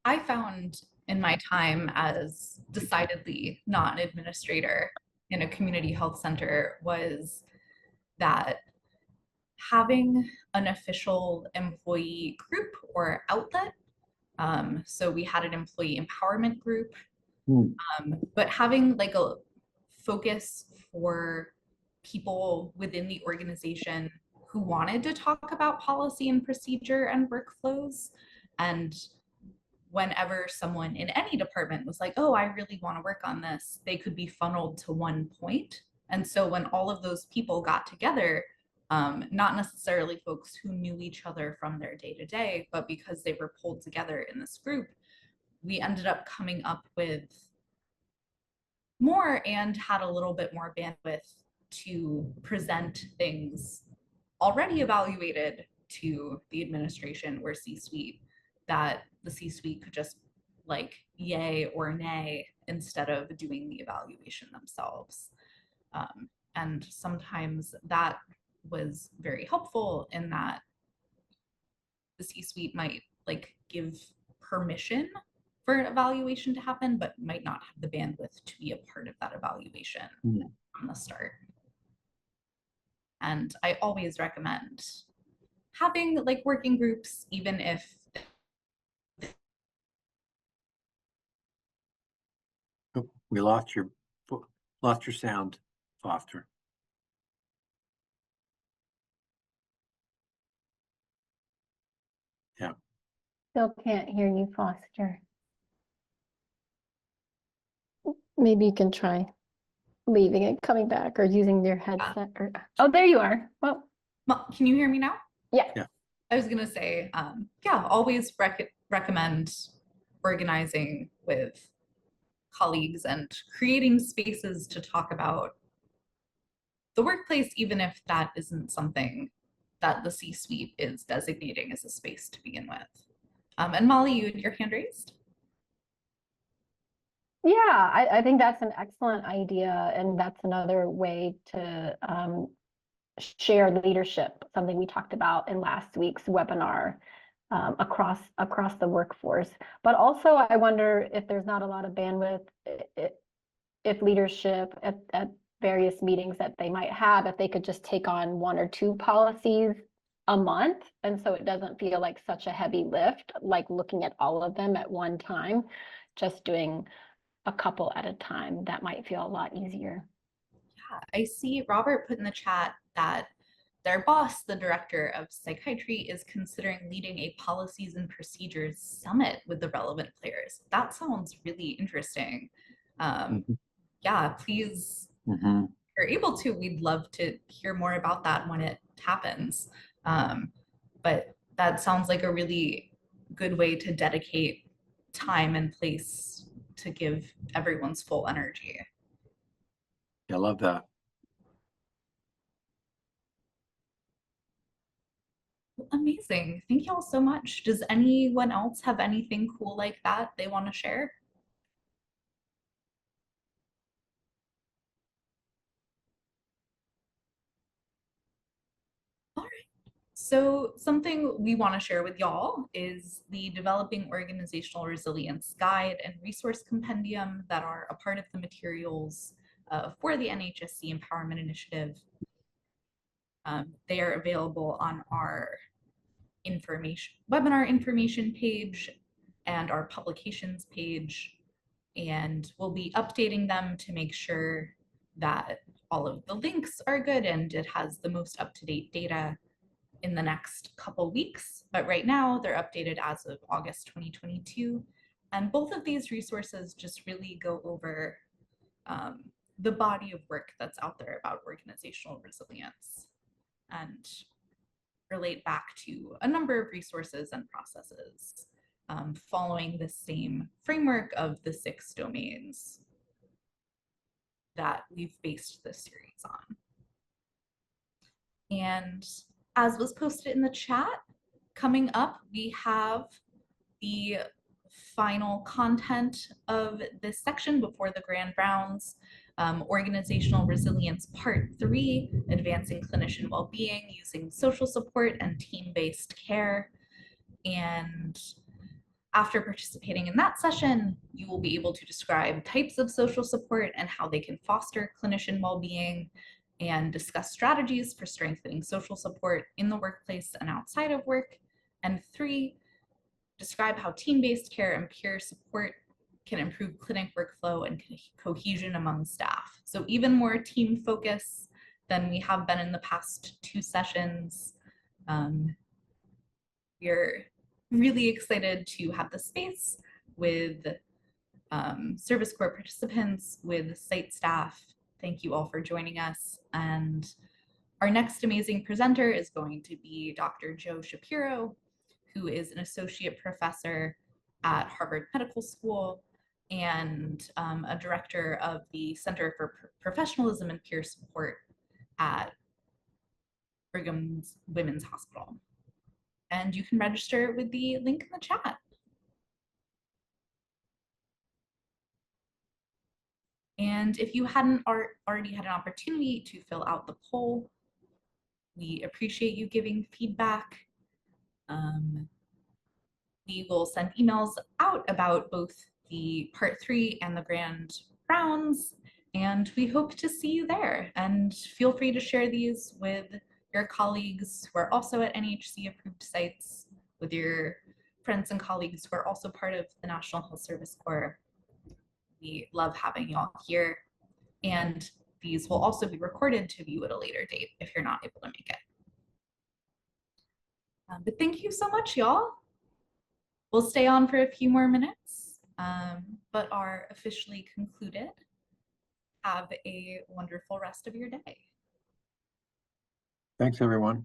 I found in my time as decidedly not an administrator in a community health center was that having an official employee group or outlet. So we had an employee empowerment group, Hmm. but having like a focus for people within the organization who wanted to talk about policy and procedure and workflows. And whenever someone in any department was like, oh, I really want to work on this, they could be funneled to one point. And so when all of those people got together, not necessarily folks who knew each other from their day to day, but because they were pulled together in this group, we ended up coming up with more and had a little bit more bandwidth to present things already evaluated to the administration or C-suite, that the C-suite could just like yay or nay instead of doing the evaluation themselves. And sometimes that was very helpful in that the C-suite might like give permission for an evaluation to happen, but might not have the bandwidth to be a part of that evaluation from the start. And I always recommend having like working groups, even if Oh, we lost your sound, Foster. Yeah. Still can't hear you, Foster. Maybe you can try leaving and coming back or using your headset or, oh, there you are. Well, can you hear me now? yeah. Yeah. I was gonna say, yeah, always recommend organizing with colleagues and creating spaces to talk about the workplace, even if that isn't something that the C-suite is designating as a space to begin with. And Molly, you had your hand raised. Yeah, I think that's an excellent idea. And that's another way to share leadership, something we talked about in last week's webinar across the workforce. But also, I wonder if there's not a lot of bandwidth, if leadership at various meetings that they might have, if they could just take on 1 or 2 policies a month. And so it doesn't feel like such a heavy lift, like looking at all of them at one time, just doing a couple at a time. That might feel a lot easier. Yeah, I see Robert put in the chat that their boss, the director of psychiatry, is considering leading a policies and procedures summit with the relevant players. That sounds really interesting. Yeah, please, if you're able to, we'd love to hear more about that when it happens. But that sounds like a really good way to dedicate time and place to give everyone's full energy. I love that. Amazing. Thank you all so much. Does anyone else have anything cool like that they want to share? All right. So something we want to share with y'all is the Developing Organizational Resilience Guide and Resource Compendium that are a part of the materials for the NHSC Empowerment Initiative. They are available on our webinar information page and our publications page, and we'll be updating them to make sure that all of the links are good and it has the most up-to-date data in the next couple weeks. But right now they're updated as of August 2022. And both of these resources just really go over the body of work that's out there about organizational resilience and relate back to a number of resources and processes following the same framework of the 6 domains that we've based this series on. And as was posted in the chat, coming up, we have the final content of this section before the grand rounds. Organizational Resilience Part 3, Advancing Clinician Wellbeing Using Social Support and Team-Based Care. And After participating in that session, you will be able to describe types of social support and how they can foster clinician well-being, and discuss strategies for strengthening social support in the workplace and outside of work. And 3, describe how team-based care and peer support can improve clinic workflow and cohesion among staff. So even more team focus than we have been in the past 2 sessions. We're really excited to have the space with Service Corps participants, with site staff. Thank you all for joining us. And our next amazing presenter is going to be Dr. Joe Shapiro, who is an associate professor at Harvard Medical School and a director of the Center for Professionalism and Peer Support at Brigham's Women's Hospital. And you can register with the link in the chat. And if you hadn't already had an opportunity to fill out the poll, we appreciate you giving feedback. We will send emails out about both the part 3 and the grand rounds, and we hope to see you there. And feel free to share these with your colleagues who are also at NHC approved sites, with your friends and colleagues who are also part of the National Health Service Corps. We love having you all here, and these will also be recorded to view at a later date if you're not able to make it. But thank you so much, y'all. We'll stay on for a few more minutes, but are officially concluded. Have a wonderful rest of your day. Thanks, everyone.